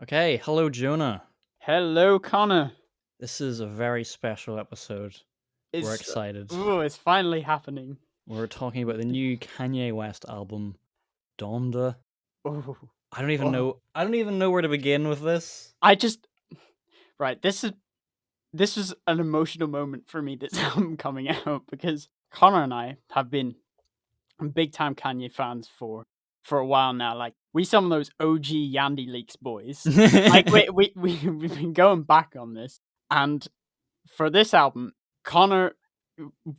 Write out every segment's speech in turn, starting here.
Okay, hello Jonah. Hello, Connor. This is a very special episode. We're It's excited. it's finally happening. We're talking about the new Kanye West album, Donda. Oh, I don't even oh. know. I don't even know where to begin with this. I just right. This was an emotional moment for me. This album coming out because Connor and I have been big time Kanye fans for a while now. Like we some of those OG Yandy Leaks boys. Like we've been going back on this, and for this album, Connor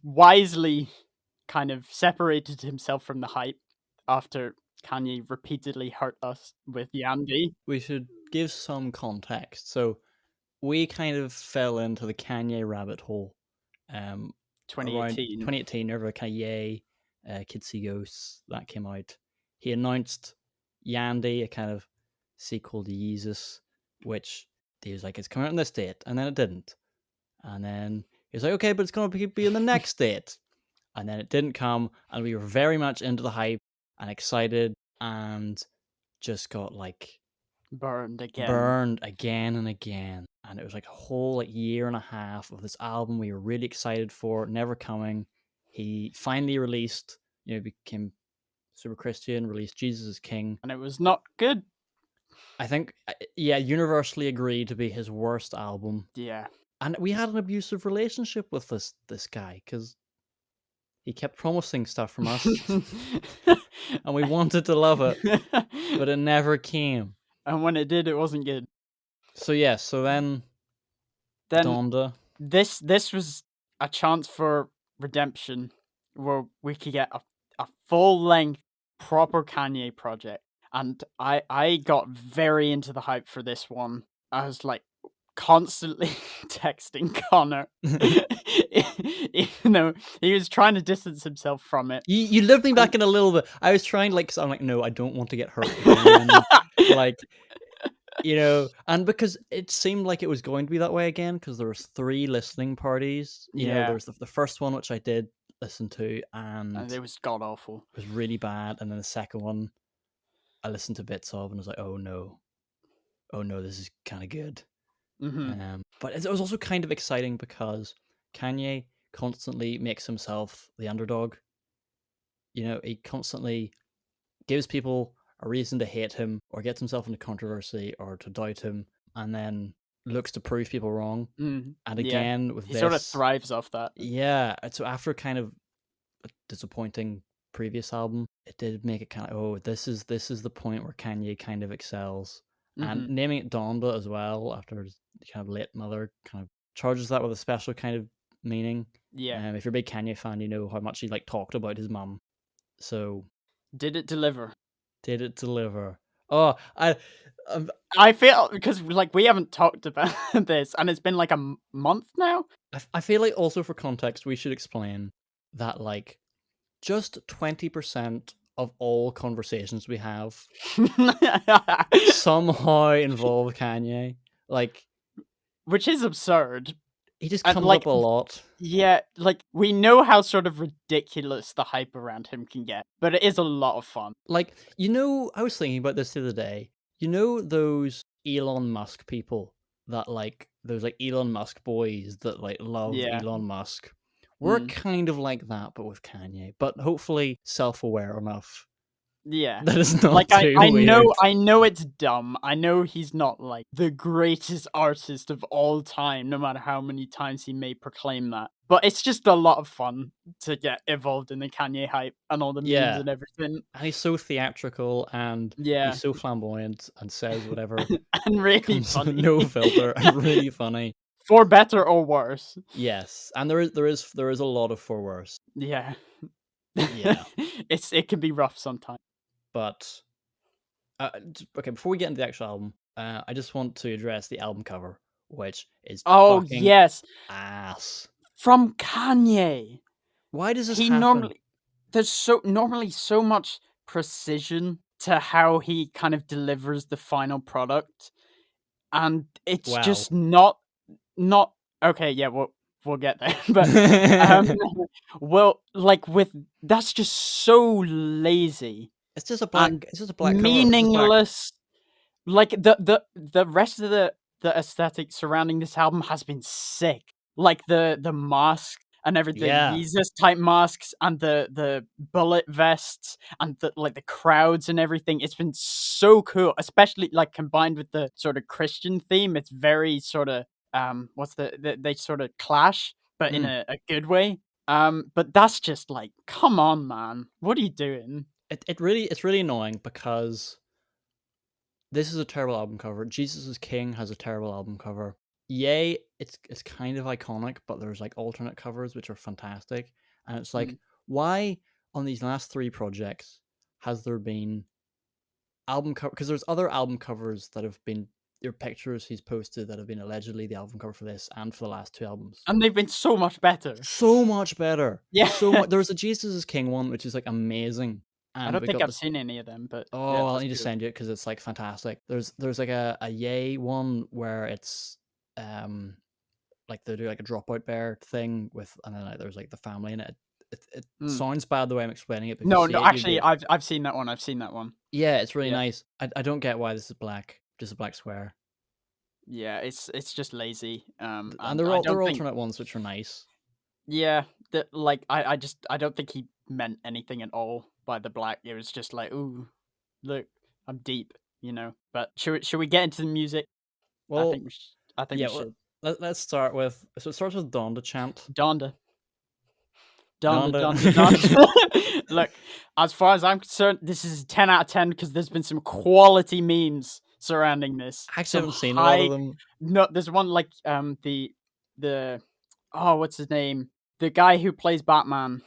wisely kind of separated himself from the hype after Kanye repeatedly hurt us with Yandy. We should give some context. So we kind of fell into the Kanye rabbit hole around 2018. 2018, over Kanye, Kids See Ghosts, that came out. He announced Yandy, a kind of sequel to Yeezus, which he was like, it's coming out on this date, and then it didn't. And then he was like, okay, but it's going to be in the next date. And then it didn't come, and we were very much into the hype and excited, and just got like Burned again. burned again and again. And it was like a whole year and a half of this album we were really excited for, never coming. He finally released, became super Christian, released Jesus is King. And it was not good. I think, universally agreed to be his worst album. Yeah. And we had an abusive relationship with this guy because he kept promising stuff from us, and we wanted to love it, but it never came. And when it did, it wasn't good. So then Donda. This was a chance for redemption where we could get a full length proper Kanye project. And I got very into the hype for this one. I was like constantly texting Connor. Even though he was trying to distance himself from it. You lived me back in a little bit. I was trying, so I'm like, no, I don't want to get hurt again. And because it seemed like it was going to be that way again, because there was 3 listening parties. There was the first one, which I did listen to, and it was god awful. It was really bad. And then the second one, I listened to bits of, and was like, oh no, this is kind of good. Mm-hmm. But it was also kind of exciting because Kanye constantly makes himself the underdog. He constantly gives people a reason to hate him, or gets himself into controversy, or to doubt him, and then looks to prove people wrong. And again, with he this, sort of thrives off that. Yeah. So after kind of a disappointing previous album, it did make it kind of, this is the point where Kanye kind of excels. Mm-hmm. And naming it Donda as well, after his kind of late mother, kind of charges that with a special kind of meaning. Yeah. If you're a big Kanye fan, you know how much he talked about his mum. So did it deliver? Did it deliver? Oh, I feel, because we haven't talked about this, and it's been like a month now. I feel like, also for context, we should explain that just 20% of all conversations we have somehow involve Kanye, which is absurd. He just comes up a lot. Yeah, we know how sort of ridiculous the hype around him can get, but it is a lot of fun. I was thinking about this the other day. Those Elon Musk people that those Elon Musk boys that love Elon Musk. We're kind of like that, but with Kanye. But hopefully self-aware enough. Yeah, that is not too weird. I know it's dumb. I know he's not the greatest artist of all time, no matter how many times he may proclaim that. But it's just a lot of fun to get involved in the Kanye hype and all the memes and everything. And he's so theatrical, and he's so flamboyant, and says whatever and really funny. No filter, and really funny. For better or worse. Yes, and there is a lot of for worse. Yeah. Yeah. It can be rough sometimes. But okay, before we get into the actual album, I just want to address the album cover, which is fucking ass from Kanye. Why does this happen? There's normally so much precision to how he kind of delivers the final product, and it's just not okay. Yeah, we'll get there, but that's just so lazy. It's just a black meaningless, Like the rest of the aesthetic surrounding this album has been sick. Like the mask and everything, Yeah. Jesus type masks and the bullet vests and the crowds and everything. It's been so cool, especially like combined with the sort of Christian theme. It's very sort of what's they sort of clash, but in a good way. But that's just like, come on, man, what are you doing? It's really annoying because this is a terrible album cover. Jesus is King has a terrible album cover. Yay, it's kind of iconic, but there's like alternate covers which are fantastic. And it's like, why on these last three projects has there been album cover? Because there's other album covers that have been your pictures he's posted that have been allegedly the album cover for this and for the last two albums. And they've been so much better. So much better. Yeah. So much. There's a Jesus is King one, which is like amazing. I And don't we think got I've this. seen any of them, but yeah, Oh, I'll that's need to cool. send you it because it's like fantastic. There's like a Yay one where it's like they do like a dropout bear thing with, and then like there's like the family in it. It sounds bad the way I'm explaining it, but if you No, see no, it, you'll actually, get. I've seen that one. I've seen that one. Yeah, it's really Yeah. nice. I don't get why this is black, just a black square. Yeah, it's just lazy. And And they're I all they're don't think. alternate ones, which are nice. Yeah, that like I don't think he meant anything at all by the black. It was just like, ooh, look, I'm deep, you know. But should we get into the music? Well, I think yeah. we should. Let's start with. So it starts with Donda chant. Donda. Donda, Donda. Donda, Donda. Look, as far as I'm concerned, this is a 10 out of 10 because there's been some quality memes surrounding this. I actually Some haven't seen a lot of high. them. No, there's one like the oh, what's his name? The guy who plays Batman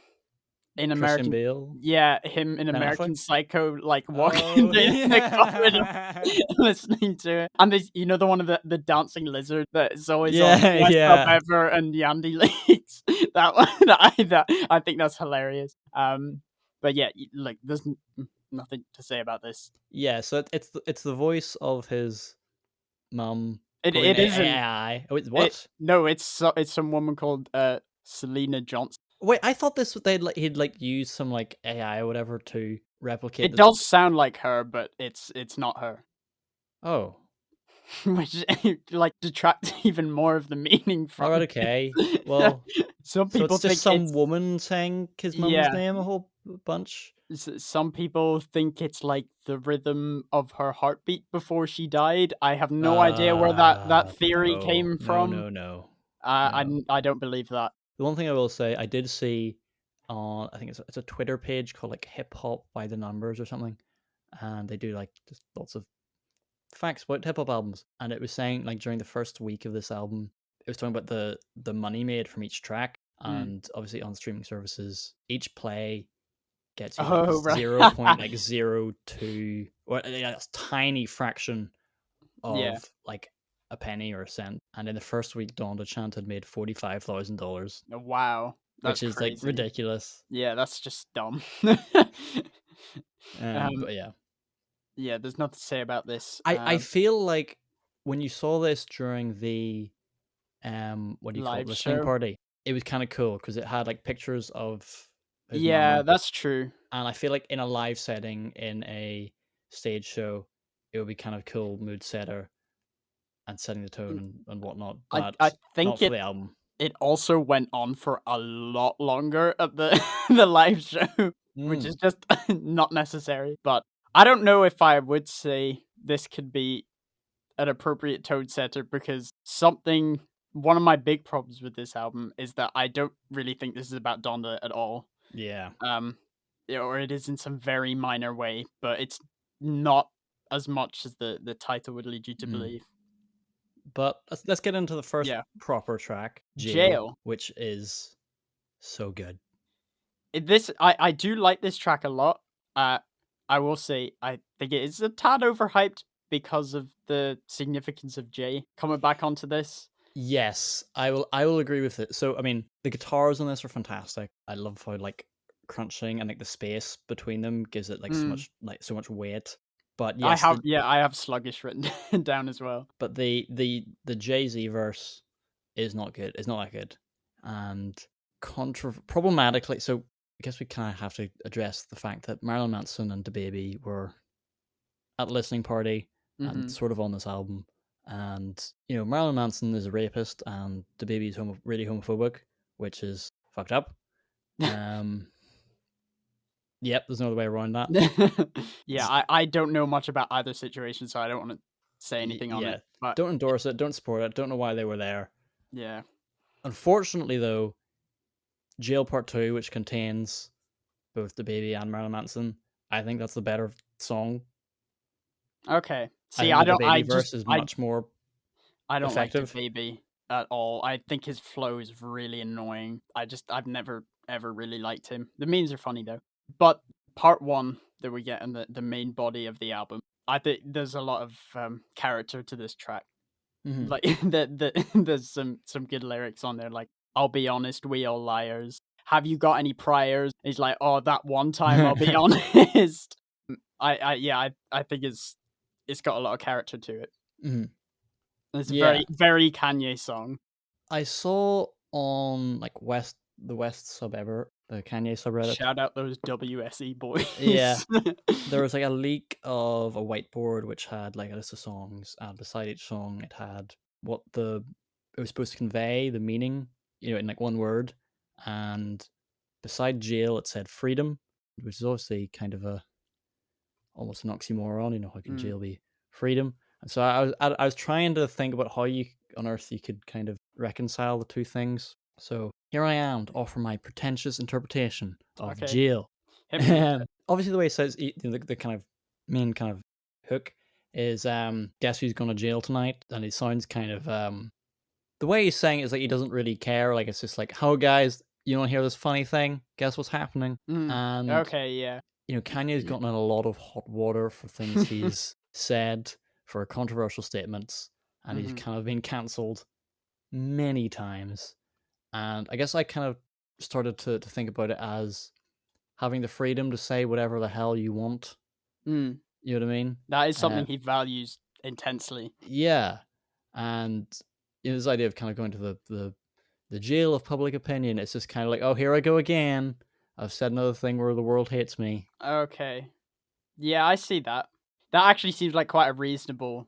in Christian American. Bale. Yeah, him in Ben American Affleck? Psycho, like walking Oh, in the corridor, yeah. listening to it. And there's, the one of the dancing lizard that is always on Yeah, Best Club yeah. Ever and Yandy Leaks. That one, I think that's hilarious. But yeah, like there's nothing to say about this. Yeah, so it's the voice of his mum. It isn't. AI. Oh, what? No, it's some woman called Selena Johnson. Wait, I thought this he'd like use some like AI or whatever to replicate. It does sound like her, but it's not her. Oh, Which like detracts even more of the meaning from all right, it. okay. Well, Some so people it's think just some it's woman saying his mum's name a whole bunch. some people think it's like the rhythm of her heartbeat before she died. I have no idea where that theory came from. No. I don't believe that. The one thing I will say, I did see on, I think it's a Twitter page called like Hip Hop by the Numbers or something, and they do like just lots of facts about hip hop albums, and it was saying like during the first week of this album, it was talking about the money made from each track, and obviously on streaming services, each play gets you like Oh, right. 0.02 or a tiny fraction of Yeah. like a penny or a cent. And in the first week, Donda Chant had made $45,000, Wow. That's which is crazy. like ridiculous. Yeah, that's just dumb. But yeah, yeah, there's nothing to say about this. I feel like when you saw this during the what do you call it, Live listening show? party, it was kind of cool because it had like pictures of his Yeah, mum, that's true. and I feel like in a live setting in a stage show, it would be kind of cool mood setter and setting the tone and whatnot, I but think not for the album. it also went on for a lot longer at the the live show, which is just not necessary. But I don't know if I would say this could be an appropriate tone setter because one of my big problems with this album is that I don't really think this is about Donda at all. Yeah. Or it is in some very minor way, but it's not as much as the title would lead you to believe. But let's get into the first proper track, Jail, which is so good. I do like this track a lot. I will say I think it is a tad overhyped because of the significance of Jay coming back onto this. Yes, I will agree with it. So I mean, the guitars on this are fantastic. I love how like crunching and like the space between them gives it like so much weight. But yes, I have sluggish written down as well. But the Jay-Z verse is not good. It's not that good. And problematically, so I guess we kind of have to address the fact that Marilyn Manson and DaBaby were at a listening party, and sort of on this album. And, Marilyn Manson is a rapist and the baby is really homophobic, which is fucked up. Yep, there's no other way around that. Yeah, I don't know much about either situation, so I don't want to say anything on Yeah, it. But don't endorse it, don't support it, don't know why they were there. yeah. Unfortunately, though, Jail Part 2, which contains both the baby and Marilyn Manson, I think that's the better song. Okay. I See, think that the baby verse is much more I don't like the effective. baby at all. I think his flow is really annoying. I've never ever really liked him. The memes are funny though. But part one that we get in the main body of the album, I think there's a lot of character to this track. Mhm. Like there's some good lyrics on there. Like, I'll be honest, we all liars. Have you got any priors? He's like, oh, that one time, I'll be honest. I think it's got a lot of character to it. Mhm. It's a Yeah, very, very Kanye song. I saw on like the West the Kanye subreddit. Shout out those WSE boys. Yeah, there was like a leak of a whiteboard which had like a list of songs, and beside each song it had what it was supposed to convey, the meaning, in like one word. And beside jail it said freedom, which is obviously kind of almost an oxymoron. How can Mm, jail be freedom? And so I was trying to think about how on earth you could kind of reconcile the two things. So here I am to offer my pretentious interpretation of okay, jail. hit me with it. Obviously, the way it says the kind of main kind of hook is guess who's going to jail tonight, and it sounds kind of the way he's saying it is like he doesn't really care. Like it's just like, "Oh, guys, you want to hear this funny thing? Guess what's happening?" And Okay, yeah. Kanye's gotten in a lot of hot water for things he's said, for controversial statements, and he's Mhm. kind of been cancelled many times. And I guess I kind of started to think about it as having the freedom to say whatever the hell you want. Mm. You know what I mean? That is Uh, something he values intensely. yeah, and this idea of kind of going to the jail of public opinion. It's just kind of like, oh, here I go again. I've said another thing where the world hates me. Okay. Yeah, I see that. That actually seems like quite a reasonable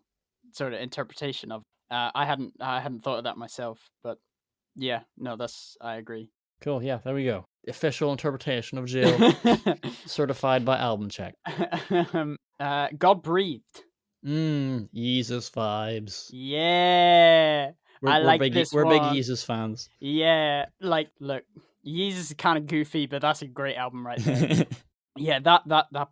sort of interpretation of. I hadn't thought of that myself, but yeah, no, I agree. Cool. Yeah, there we go. Official interpretation of jail, certified by Album Check. God breathed. Yeezus vibes. Yeah, I like this We're big one. Yeezus fans. Yeah, like, look, Yeezus is kind of goofy, but that's a great album right there. Yeah, that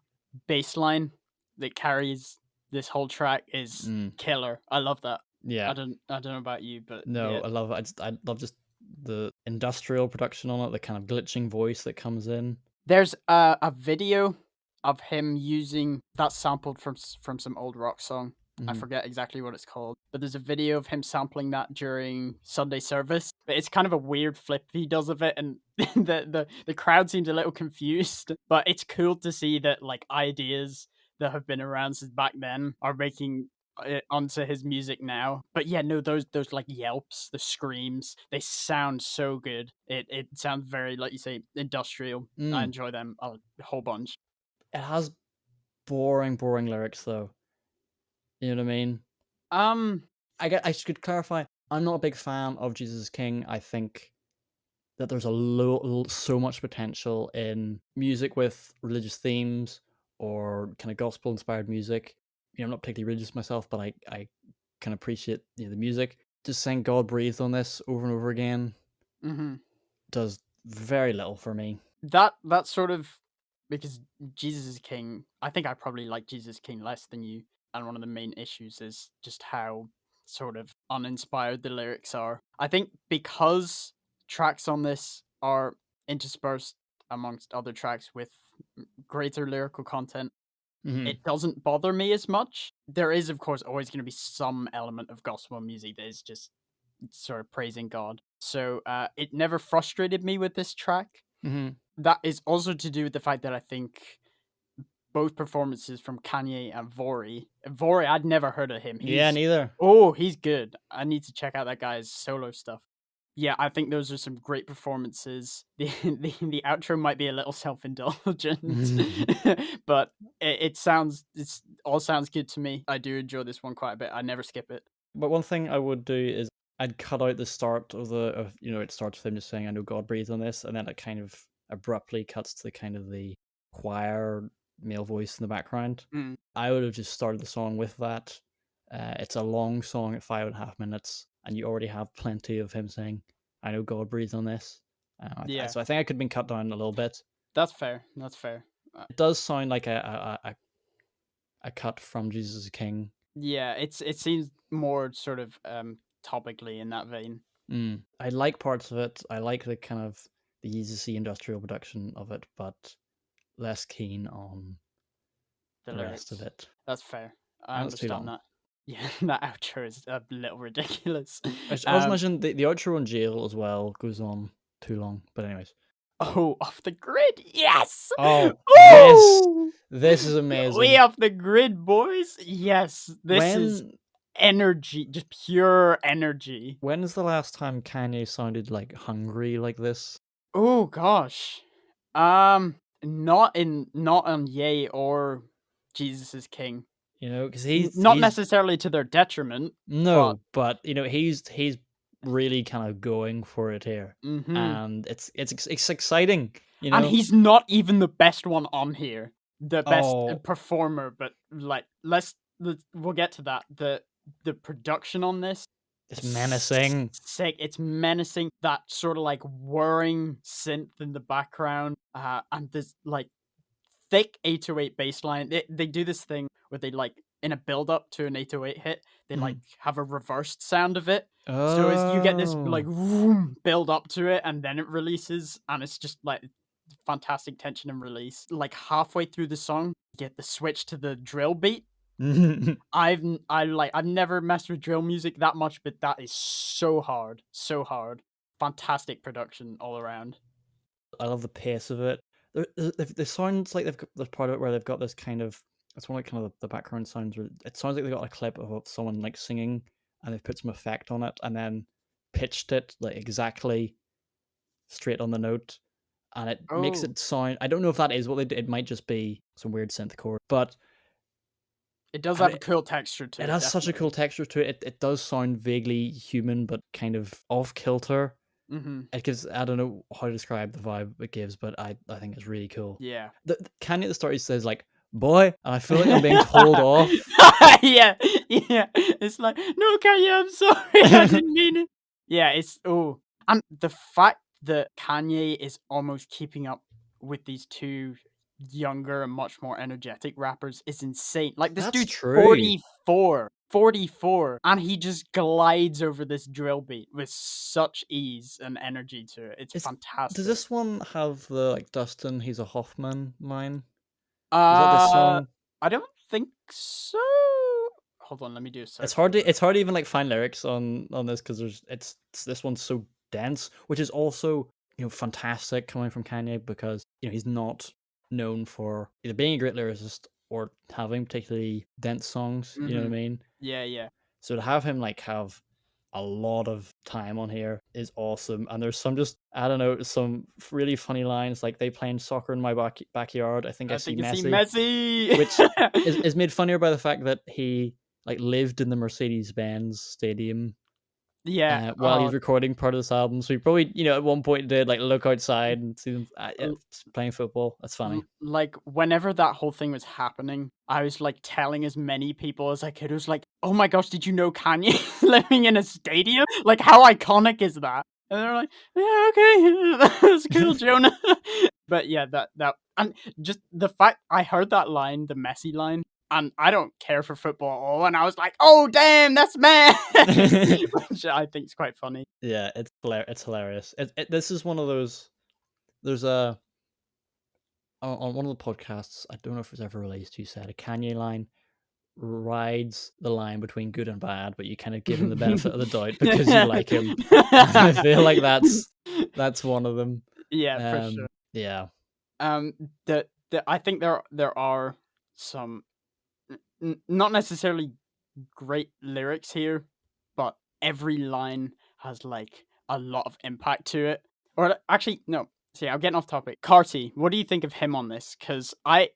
bass line that carries this whole track is killer. I love that. Yeah. I don't know about you, but No, yeah. I love it. I love just the industrial production on it, the kind of glitching voice that comes in. There's a video of him using that sampled from some old rock song. I Mhm. forget exactly what it's called, but there's a video of him sampling that during Sunday service. But it's kind of a weird flip he does of it, and the crowd seems a little confused. But it's cool to see that like ideas that have been around since back then are making it onto his music now. But yeah, no, those like yelps, the screams, they sound so good. It sounds very, like you say, industrial. I enjoy them a whole bunch. It has boring lyrics though. You know what I mean? Um, I should clarify. I'm not a big fan of Jesus is King. I think that there's so much potential in music with religious themes or kind of gospel inspired music. I'm not particularly religious myself, but I can appreciate the music. Just saying God breathed on this over and over again does very little for me. that sort of, because Jesus is King. I think I probably like Jesus King less than you, and one of the main issues is just how sort of uninspired the lyrics are. I think because tracks on this are interspersed amongst other tracks with greater lyrical content, Mm-hmm. it doesn't bother me as much. There is, of course, always going to be some element of gospel music that is just sort of praising God. So it never frustrated me with this track. Mm-hmm. That is also to do with the fact that I think both performances from Kanye and Vori, I'd never heard of him. Yeah, neither. He's good. I need to check out that guy's solo stuff. Yeah, I think those are some great performances. The outro might be a little self indulgent, but it sounds all sounds good to me. I do enjoy this one quite a bit. I never skip it. But one thing I would do is I'd cut out the start of it starts with him just saying, "I know God breathed on this," and then it kind of abruptly cuts to kind of the choir male voice in the background. Mm. I would have just started the song with that. It's a long song at 5.5 minutes, and you already have plenty of him saying, "I know God breathed on this." Yeah, So I think I could have been cut down a little bit. that's fair. That's fair. It does sound like a cut from Jesus is King. Yeah, it seems more sort of topically in that vein. I like parts of it. I like the kind of the easy industrial production of it, but less keen on The the rest of lyrics. it. That's fair. I And it's too understand long. that. Yeah, that outro is a little ridiculous. I also imagine the outro in jail as well goes on too long. But anyways. Oh, off the grid. Yes. Oh, Ooh! this is We amazing. off the grid, boys. Yes, this is energy, just pure energy. When is the last time Kanye sounded like hungry like this? Oh gosh. Not on Yay or Jesus is King. You know, because Not he's necessarily to their detriment, but no, but you know he's really kind of going for it here, mhm. and it's exciting. You And know, he's not even the best one on here. The best oh, performer, but like we'll get to that. The production on this it's is menacing. sick. It's menacing. That sort of like whirring synth in the background, and this like thick 808 bass line. They do this thing where they like in a build up to an 808 hit, they like have a reversed sound of it. So as you get this like Oh, vroom, build up to it and then it releases and it's just like fantastic tension and release. Like halfway through the song, get the switch to the drill beat. I've never messed with drill music that much, but that is so hard, so hard. Fantastic production all around. I love the pace of it. The sounds like they've got this part of it where they've got this kind of it's one of kind of the background sounds. Where it sounds like they got a clip of someone like singing, and they've put some effect on it, and then pitched it like exactly straight on the note, and it makes Oh, it sound. I don't know if that is what they did. It might just be some weird synth chord, but it does I have mean, a cool texture to it it, has such a cool definitely. texture to it. It does sound vaguely human, but kind of off kilter. Mm-hmm. It gives I don't know how to describe the vibe it gives, but I think it's really cool. Yeah. The Kanye at the start he says like boy, and I feel like I'm being told off. Yeah, yeah. It's like, no, Kanye, I'm sorry, I didn't mean it. Yeah, it's and the fact that Kanye is almost keeping up with these two younger and much more energetic rappers is insane. Like this That's dude's true. 44, and he just glides over this drill beat with such ease and energy to it. It's Is does fantastic. this one have the like Dustin? He's a Hoffman line. Is that this Uh, song? I don't think so. Hold on, let me do a It's search hard for to it. it's hard to even like find lyrics on this because this one's so dense, which is also fantastic coming from Kanye because he's not known for either being a great lyricist or having particularly dense songs. You know what I Mhm. mean? Yeah, yeah. So to have him like have a lot of time on here is awesome. And there's some just I don't know some really funny lines like they playing soccer in my backyard. I think I I see think you see Messi, Messi. which is made funnier by the fact that he like lived in the Mercedes Benz Stadium Yeah. while he's Oh, recording part of this album. So he probably at one point did like look outside and see them l- playing football. That's funny. like whenever that whole thing was happening, I was like telling as many people as I could. It was like, "Oh my gosh, did you know Kanye living in a stadium? Like, how iconic is that?" And they're like, "Yeah, okay, that's cool, Jonah." But yeah, that and just the fact I heard that line, the Messi line, and I don't care for football at all, and I was like, "Oh damn, that's mad," which I think is quite funny. Yeah, it's hilarious. This is one of those. There's a on one of the podcasts. I don't know if it was ever released. You said a Kanye line rides the line between good and bad, but you kind of give him the benefit of the doubt because you like him. And I feel like that's one of them. Yeah, for sure. Yeah, Um, the I think there are some not necessarily great lyrics here, but every line has like a lot of impact to it. Or actually, no. See, I'm getting off topic. Carty, what do you think of him on this? Because I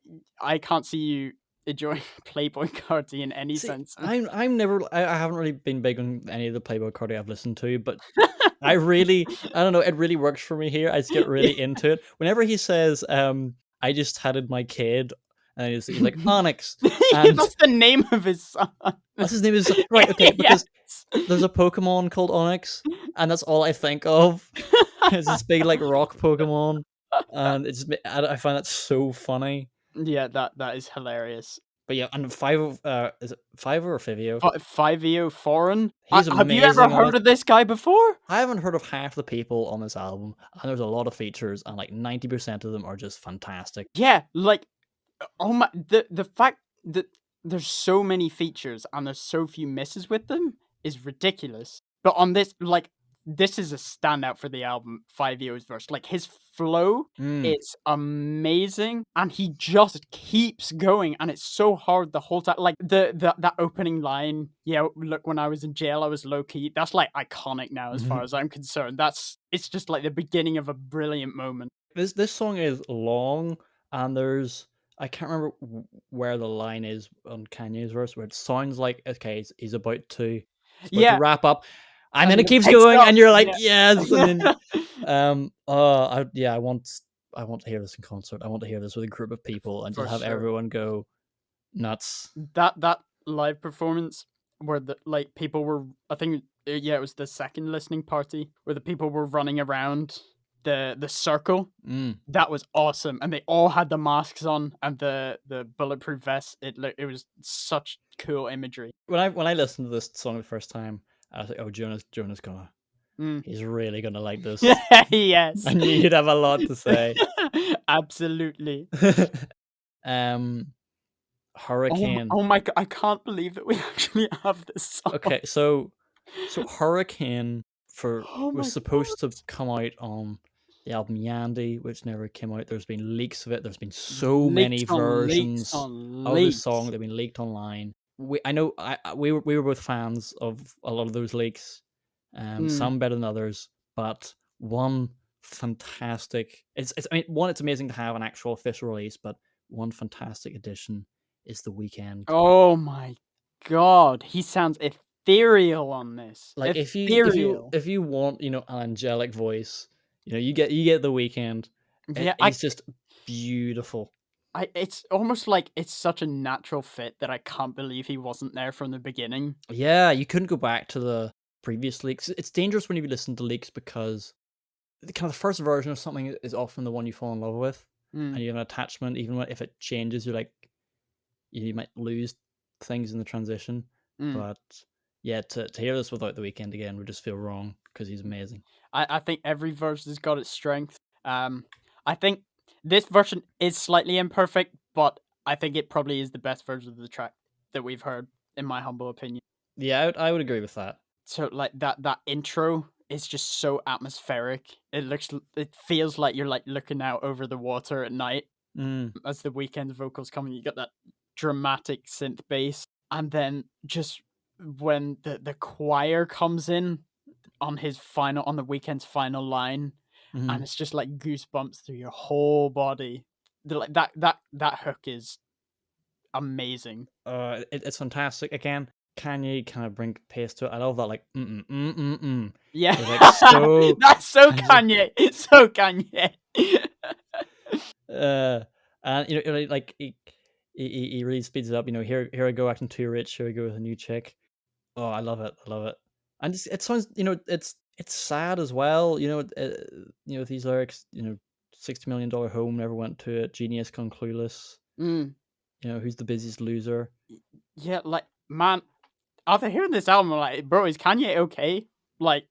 can't see you. enjoying Playboy Carti in any See, sense. I'm never I haven't really been big on any of the Playboy Carti I've listened to, but I don't know, it really works for me here. I just get really into it. Whenever he says, "I just had my kid," and he's like, "Onyx," and That's the name of his son. what's his name is right, okay, because Yes. there's a Pokemon called Onyx, and that's all I think of. It's this big, like, rock Pokemon, and it's just I find that so funny. Yeah, that is hilarious. But yeah, and is it Fiverr or Fivio? 5EO Foreign. He's Have you ever amazing on heard it. of this guy before? I haven't heard of half the people on this album, and there's a lot of features, and like 90% of them are just fantastic. Yeah, like, oh my, the fact that there's so many features and there's so few misses with them is ridiculous. But on this, like, this is a standout for the album, 5EO's verse. Like, his flow Mm. is amazing, and he just keeps going, and it's so hard the whole time. Like, that opening line, yeah, look, when I was in jail, I was low key. That's like iconic now, as far as I'm concerned. It's just like the beginning of a brilliant moment. This song is long, and I can't remember where the line is on Kanye's verse, where it sounds like okay, he's about to Yeah, wrap up, and then and it then it keeps picks going, up. and you're like, Yeah. yes, and then I want to hear this in concert. I want to hear this with a group of people and For just have sure. everyone go nuts. That live performance where the like people were, I think, yeah, it was the second listening party where the people were running around the circle. Mm. That was awesome, and they all had the masks on and the bulletproof vests. It was such cool imagery. When I listened to this song the first time, I was like, oh, Jonah's gonna he's really gonna like this. Yes, I knew you'd have a lot to say. Absolutely. Hurricane. Oh my god! I can't believe that we actually have this song. Okay, so Hurricane Oh my was supposed to god! come out on the album Yandy, which never came out. There's been leaks of it. There's been so many versions of the song that have been leaked online. We were both fans of a lot of those leaks, some better than others, but one fantastic. It's amazing to have an actual official release, but one fantastic addition is The Weeknd. Oh my god, he sounds ethereal on this. Like Ethereal. if you want, an angelic voice, you get The Weeknd. Yeah, He's just beautiful. it's almost like it's such a natural fit that I can't believe he wasn't there from the beginning. Yeah, you couldn't go back to the previous leaks. It's dangerous when you listen to leaks because the first version of something is often the one you fall in love with, and you have an attachment. Even if it changes, you're like, you might lose things in the transition. But yeah, to hear this without The Weeknd again would just feel wrong because he's amazing. I think every verse has got its strength. I think this version is slightly imperfect, but I think it probably is the best version of the track that we've heard, in my humble opinion. Yeah, I would agree with that. So like that intro is just so atmospheric. It feels like you're like looking out over the water at night as The Weeknd's vocals come in. You got that dramatic synth bass, and then just when the choir comes in on The Weeknd's final line, and it's just like goosebumps through your whole body. Like that hook is amazing. It's fantastic. Again, Kanye kind of bring pace to it. I love that, like Yeah, like so. That's so Kanye. It's so Kanye. And like he really speeds it up. Here I go acting too rich. Here I go with a new chick. Oh, I love it. I love it. And it sounds, it's sad as well. These lyrics. $60 million home, never went to it. Genius gone clueless. Who's the busiest loser? Yeah, like, man, after hearing this album, I'm like, bro, is Kanye okay? Like,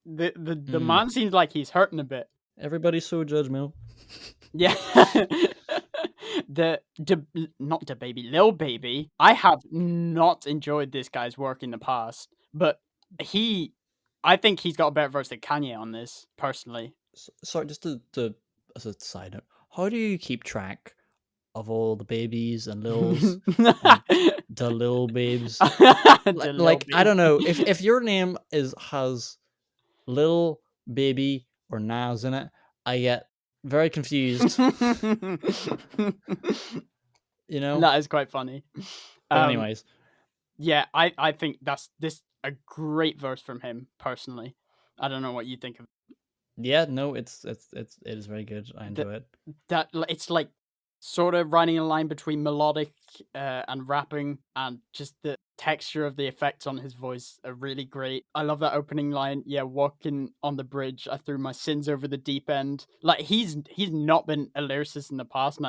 the man seems like he's hurting a bit. Everybody's so judgmental. Yeah. Not the baby, Lil Baby. I have not enjoyed this guy's work in the past, but I think he's got a better verse than Kanye on this, personally. Sorry, just to as a side note, how do you keep track of all the babies and Lils, and the Lil Babes? Like, I don't know, if your name has Lil Baby or Nas in it, I get very confused. you know. That is quite funny. But Um, anyways, yeah, I think that's this a great verse from him personally. I don't know what you think of yeah, no, it is very good. I that. enjoy it. It's like sort of riding a line between melodic and rapping, and just the texture of the effects on his voice are really great. I love that opening line. Yeah, walking on the bridge, I threw my sins over the deep end. Like he's not been a lyricist in the past,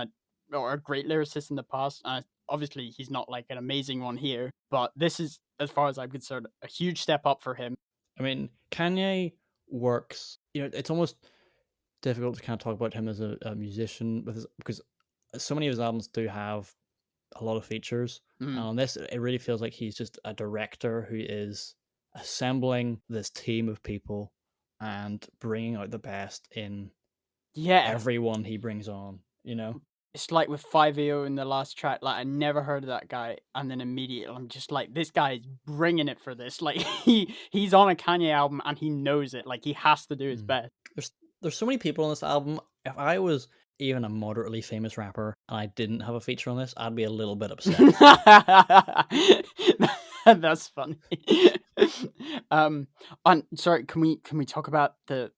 or a great lyricist in the past. And obviously, he's not like an amazing one here, but this is, as far as I'm concerned, a huge step up for him. I mean, Kanye works. You know, it's almost difficult to kind of talk about him as a musician because so many of his albums do have a lot of features. And Mm. on this, it really feels like he's just a director who is assembling this team of people and bringing out the best in Yeah, everyone he brings on. You know, it's like with 5AO in the last track, like I never heard of that guy, and then immediately I'm just like, this guy is bringing it for this. Like he's on a Kanye album and he knows it. Like he has to do his mm. best. there's there's so many people on this album. If I was even a moderately famous rapper and I didn't have a feature on this, I'd be a little bit upset. That's funny. And sorry, can we talk about the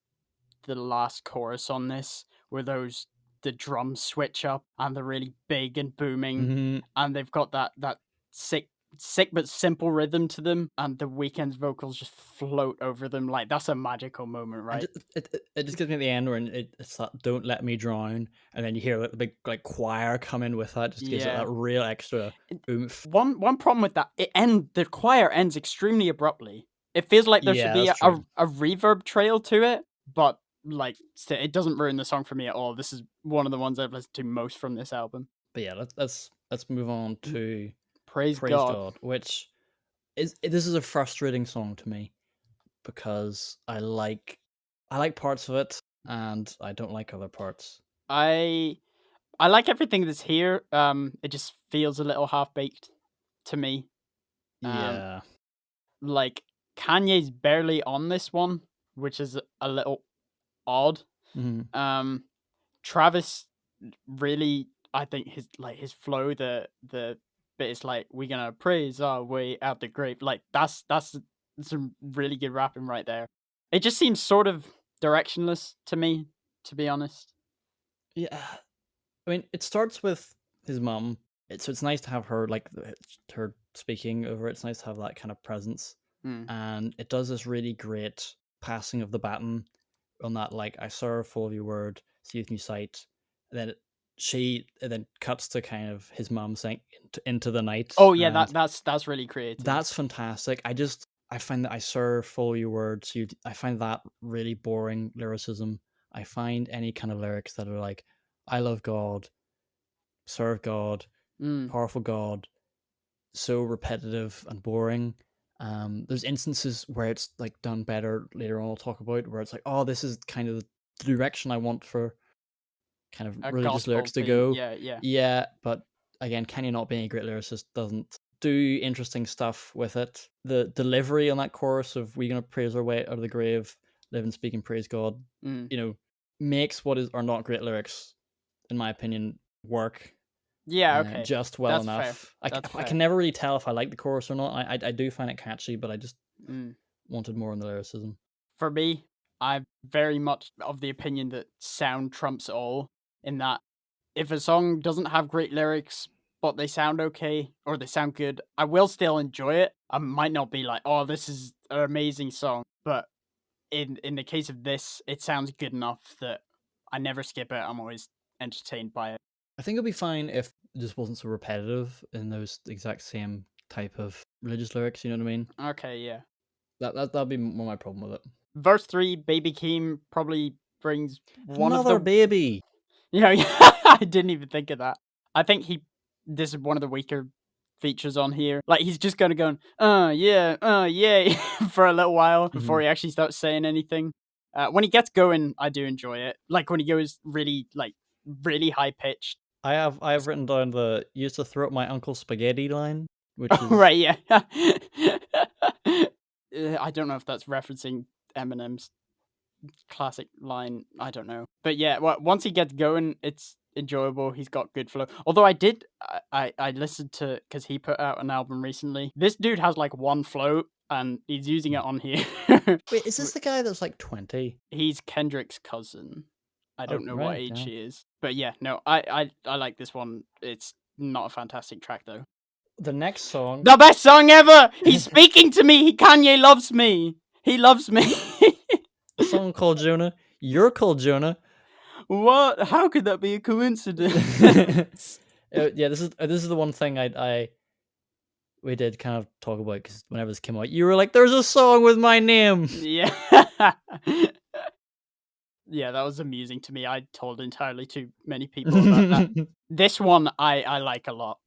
last chorus on this, where the drums switch up and they're really big and booming, Mhm. and they've got that sick but simple rhythm to them, and the Weeknd's vocals just float over them. Like that's a magical moment, And right? it just gives me the end where it's that "Don't let me drown," and then you hear like, the big like choir come in with that. Just gives it Yeah. that real extra oomph. One problem with that, the choir ends extremely abruptly. It feels like there should Yeah, be that's true. a reverb trail to it, but like it doesn't ruin the song for me at all. This is one of the ones I've listened to most from this album. But yeah, let's move on to Praise "Praise God. God," which this is a frustrating song to me because I like parts of it and I don't like other parts. I I like everything that's here. It just feels a little half baked to me. Um, Yeah. like Kanye's barely on this one, which is a little odd. Mhm. Um, Travis really, I think his flow, the bit is like, we're gonna praise our way out the grave. Like that's some really good rapping right there. It just seems sort of directionless to me, to be honest. Yeah. I mean, it starts with his mum. So it's nice to have her like her speaking over it. It's nice to have that kind of presence, Mm. and it does this really great passing of the baton on that. Like, I serve full of your word, see with new sight. And then it then cuts to kind of his mum saying into the night, Oh yeah, and that's really creative. that's fantastic. I find that I serve full of your words. I find that really boring lyricism. I find any kind of lyrics that are like, I love God, serve God, Mm. powerful God, so repetitive and boring. There's instances where it's like done better later on. I'll talk about where it's like, oh, this is kind of the direction I want for kind of A religious gospel lyrics to theme. go. Yeah, yeah. Yeah, but again, Kanye not being a great lyricist doesn't do interesting stuff with it. The delivery on that chorus of "We gonna praise our way out of the grave, live and speak and praise God," Mm. you know, makes what are not great lyrics, in my opinion, work Yeah, okay. just well That's fair. enough. That's I fair. can never really tell if I like the chorus or not. I do find it catchy, but I just Mm. wanted more in the lyricism. For me, I'm very much of the opinion that sound trumps all, in that if a song doesn't have great lyrics, but they sound okay or they sound good, I will still enjoy it. I might not be like, oh, this is an amazing song, but in the case of this, it sounds good enough that I never skip it. I'm always entertained by it. I think it'd be fine if it just wasn't so repetitive in those exact same type of religious lyrics. You know what I mean? Okay, yeah. That'd be more my problem with it. Verse 3, Baby Keem probably brings one of Another the. baby. Yeah, I didn't even think of that. I think this is one of the weaker features on here. Like he's just kind of going, yeah, yay, for a little while before Mhm. he actually starts saying anything. When he gets going, I do enjoy it. Like when he goes really high pitched. I have written down the "used to throw up my uncle's spaghetti" line, which Oh is right, yeah. I don't know if that's referencing Eminem's classic line. I don't know, but yeah, once he gets going, enjoyable. He's got good flow. Although I listened to, because he put out an album recently. This dude has like one flow and he's using it on here. Wait, is this the guy that's like 20? He's Kendrick's cousin. I don't Oh, know what right, age yeah. he is. But yeah, no, I like this one. It's not a fantastic track though. The next song. The best song ever! He's speaking to me! Kanye loves me! He loves me! A song called Jonah. You're called Jonah. What? How could that be a coincidence? Yeah, this is the one thing we did kind of talk about, because whenever this came out, you were like, "There's a song with my name." Yeah. Yeah, that was amusing to me. I told entirely too many people about that. This one I like a lot,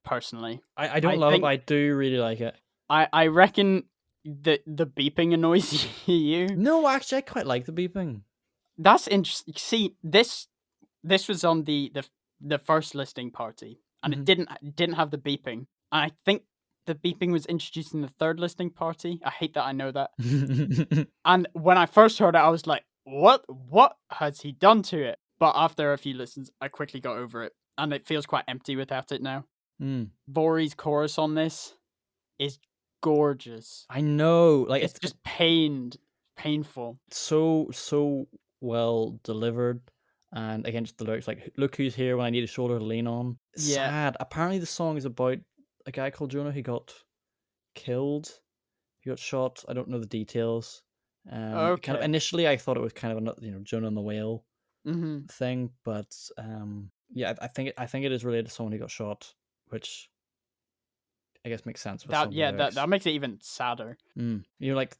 personally. I don't love it, but I do really like it. I reckon the beeping annoys you. No, actually, I quite like the beeping. That's interesting. See, this was on the first listening party, and it didn't have the beeping. And I think the beeping was introduced in the third listening party. I hate that I know that. And when I first heard it, I was like, "What? What has he done to it?" But after a few listens, I quickly got over it, and it feels quite empty without it now. Vori's chorus on this is gorgeous. I know, like it's just painful. So well delivered, and against the lyrics, like, "Look who's here when I need a shoulder to lean on." Yeah. Sad. Apparently, the song is about a guy called Jonah who got killed. He got shot. I don't know the details. Kind of Okay. initially, I thought it was kind of a Jonah and the whale Mm-hmm. thing, but yeah, I think it is related to someone who got shot, which I guess makes sense with some of the lyrics. That makes it even sadder. Like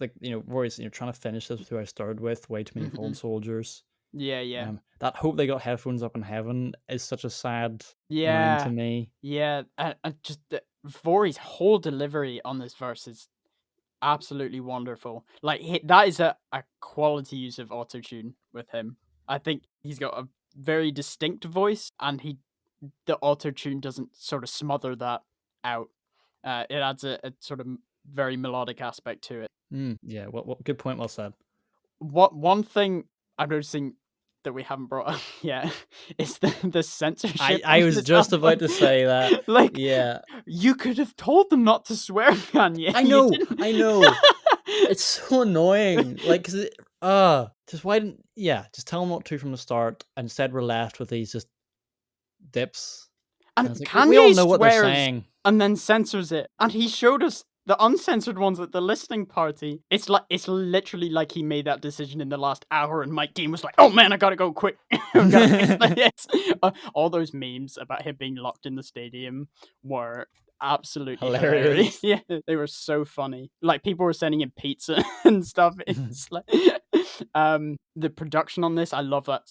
Rory's trying to finish this with who I started with, way too many fallen soldiers. Yeah. That hope they got headphones up in heaven is such a sad line Yeah. to me. Yeah. And just Vori's whole delivery on this verse is absolutely wonderful. Like, that is a quality use of autotune with him. I think he's got a very distinct voice, and the autotune doesn't sort of smother that out. It adds a sort of very melodic aspect to it. Yeah, what good point, well said. One thing I'm noticing that we haven't brought up yet is the censorship. I was just about to say that. Like, yeah, you could have told them not to swear, Kanye. I know. It's so annoying. Like, cause just why didn't? Yeah, just tell them not to from the start. Instead, we're left with these just dips. And like, Kanye we all know what they're swears saying, and then censors it. And he showed us the uncensored ones at the listening party. It's literally like he made that decision in the last hour, and Mike Dean was like, "Oh man, I gotta go quick." All those memes about him being locked in the stadium were absolutely hilarious. Yeah, they were so funny. Like, people were sending him pizza and stuff. It's like, the production on this, I love that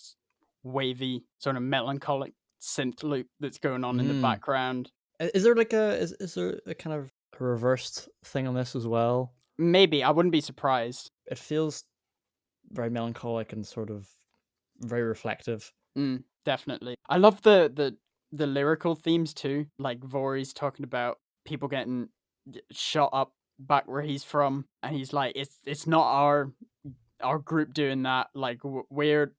wavy, sort of melancholic synth loop that's going on in the background. Is there like is there a kind of a reversed thing on this as well? Maybe. I wouldn't be surprised. It feels very melancholic and sort of very reflective. Definitely. I love the lyrical themes too. Like, Vori's talking about people getting shot up back where he's from, and he's like, it's not our group doing that. Like, we're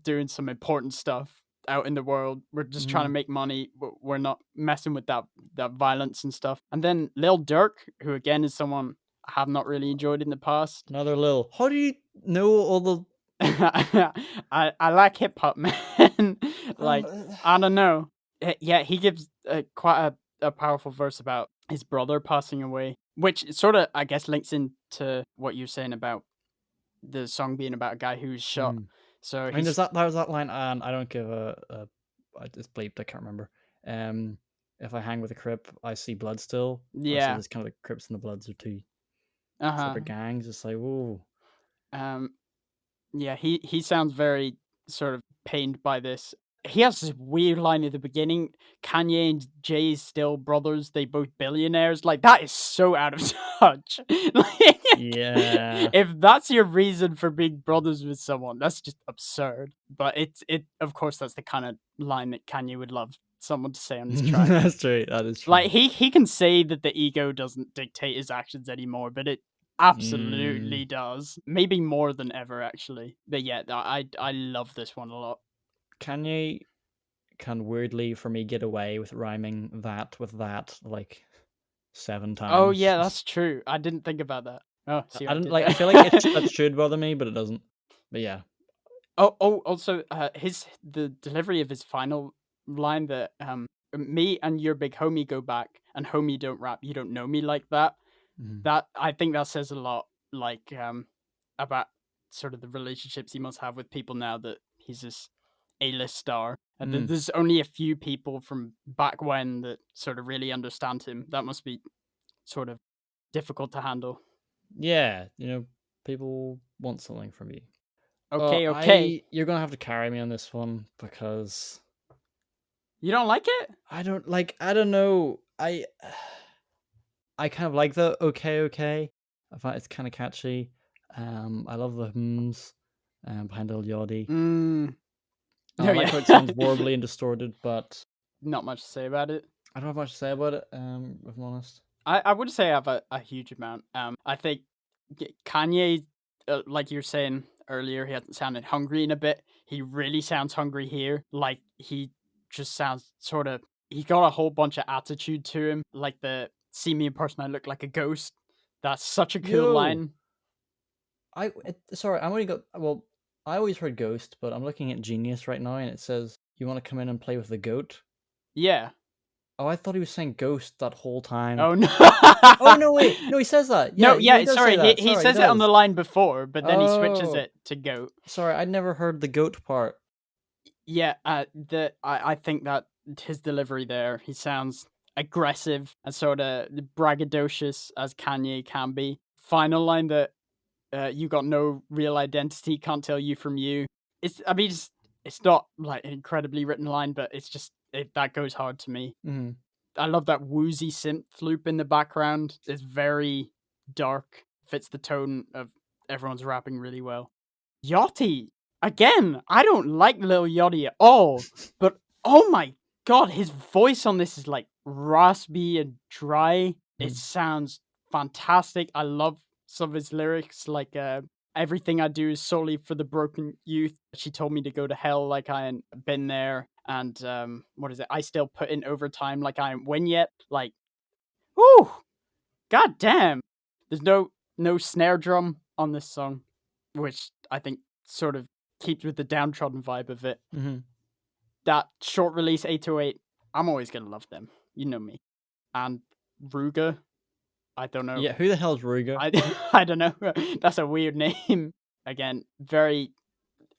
doing some important stuff out in the world. We're just trying to make money. We're not messing with that violence and stuff. And then Lil Durk, who again is someone I have not really enjoyed in the past. Another Lil. How do you know all the? I like hip hop, man. Like, I don't know. Yeah, he gives quite a powerful verse about his brother passing away, which sort of, I guess, links into what you're saying about the song being about a guy who's shot. So I mean, there's that line, and I don't give it's bleeped. I can't remember. If I hang with a Crip, I see blood still. Yeah, so it's kind of like Crips and the Bloods are two separate gangs. It's like, whoa. Yeah, he sounds very sort of pained by this. He has this weird line at the beginning. Kanye and Jay's still brothers. They both billionaires. Like, that is so out of touch. Like, yeah. If that's your reason for being brothers with someone, that's just absurd. But it of course, that's the kind of line that Kanye would love someone to say on his track. That's true. That is true. Like, he can say that the ego doesn't dictate his actions anymore, but it absolutely does. Maybe more than ever, actually. But yeah, I love this one a lot. Kanye can weirdly for me get away with rhyming that with that like 7 Oh times. yeah, that's true. I didn't think about that. Oh, see I what I don't did like. I feel like that there. should bother me, but it doesn't. But yeah. Also, the delivery of his final line that me and your big homie go back, and homie don't rap, you don't know me like that. Mhm. That I think that says a lot, like about sort of the relationships he must have with people now that he's this A-list star. And Mm. there's only a few people from back when that sort of really understand him. That must be sort of difficult to handle. Yeah, people want something from you. Okay. You're gonna have to carry me on this one because You don't like it? I don't like. I don't know. I kind of like the okay. I find it's kind of catchy. I love the hymns behind Lil Yachty. Mm. I Oh like yeah. how it sounds warbly and distorted, but Not much to say about it. I don't have much to say about it. If I'm honest. I would say I have a huge amount. I think Kanye, like you were saying earlier, he hasn't sounded hungry in a bit. He really sounds hungry here. Like he just sounds sort of. He got a whole bunch of attitude to him. Like the "see me in person, I look like a ghost." That's such a cool Yo, line. Sorry, I'm only got. Well, I always heard Ghost, but I'm looking at Genius right now, and it says you want to come in and play with the goat. Yeah. Oh, I thought he was saying Ghost that whole time. Oh no. Oh no, wait, no, he says that. No, Yeah, yeah. he does say Sorry, that. he Sorry, he says it on the does. line before, but then he switches Oh, it to goat. sorry, I'd never heard the goat part. Yeah, I think that his delivery there, he sounds aggressive and sort of braggadocious as Kanye can be. Final line that you got no real identity, can't tell you from you. It's not like an incredibly written line, but that goes hard to me. Mm-hmm. I love that woozy synth loop in the background. It's very dark, fits the tone of everyone's rapping really well. Yachty, again, I don't like Lil Yachty at all, but oh my god, his voice on this is like raspy and dry. It sounds fantastic. I love some of his lyrics, like everything I do is solely for the broken youth. She told me to go to hell like I ain't been there. And what is it? I still put in overtime like I ain't win yet. Like, whoo, god damn. There's no snare drum on this song, which I think sort of keeps with the downtrodden vibe of it. Mm-hmm. That short release 808, I'm always gonna love them. You know me. And Ruga, I don't know. Yeah, who the hell's Ruga? I don't know. That's a weird name. Again, very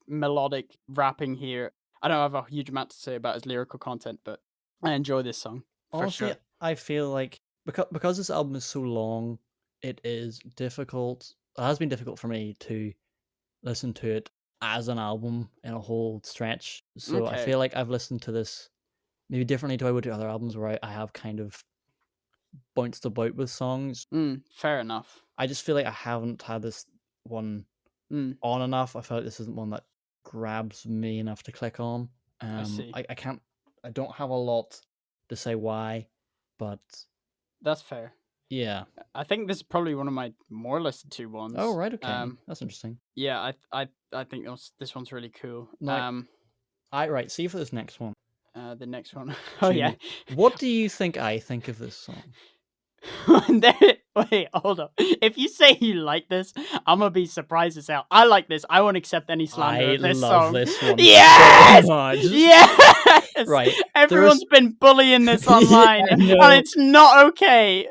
melodic rapping here. I don't have a huge amount to say about his lyrical content, but I enjoy this song for Honestly, sure. I feel like because this album is so long, it is difficult. It has been difficult for me to listen to it as an album in a whole stretch. So I Okay. feel like I've listened to this maybe differently to I would to other albums where I have kind of bounced about with songs. Fair enough. I just feel like I haven't had this one on enough. I feel like this isn't one that grabs me enough to click on. I see. I don't have a lot to say why, but That's fair. yeah. I think this is probably one of my more listened to ones. Oh right, okay, that's interesting. Yeah, I think this one's really cool. Now, right. See for this next one. The next one. Oh yeah. What do you think I think of this song? Wait, hold up. If you say you like this, I'm gonna be surprised as hell. I like this. I won't accept any slander of this love song. this one Yes! so much. Yes! Right. Everyone's been bullying this online, Yeah, and it's not okay.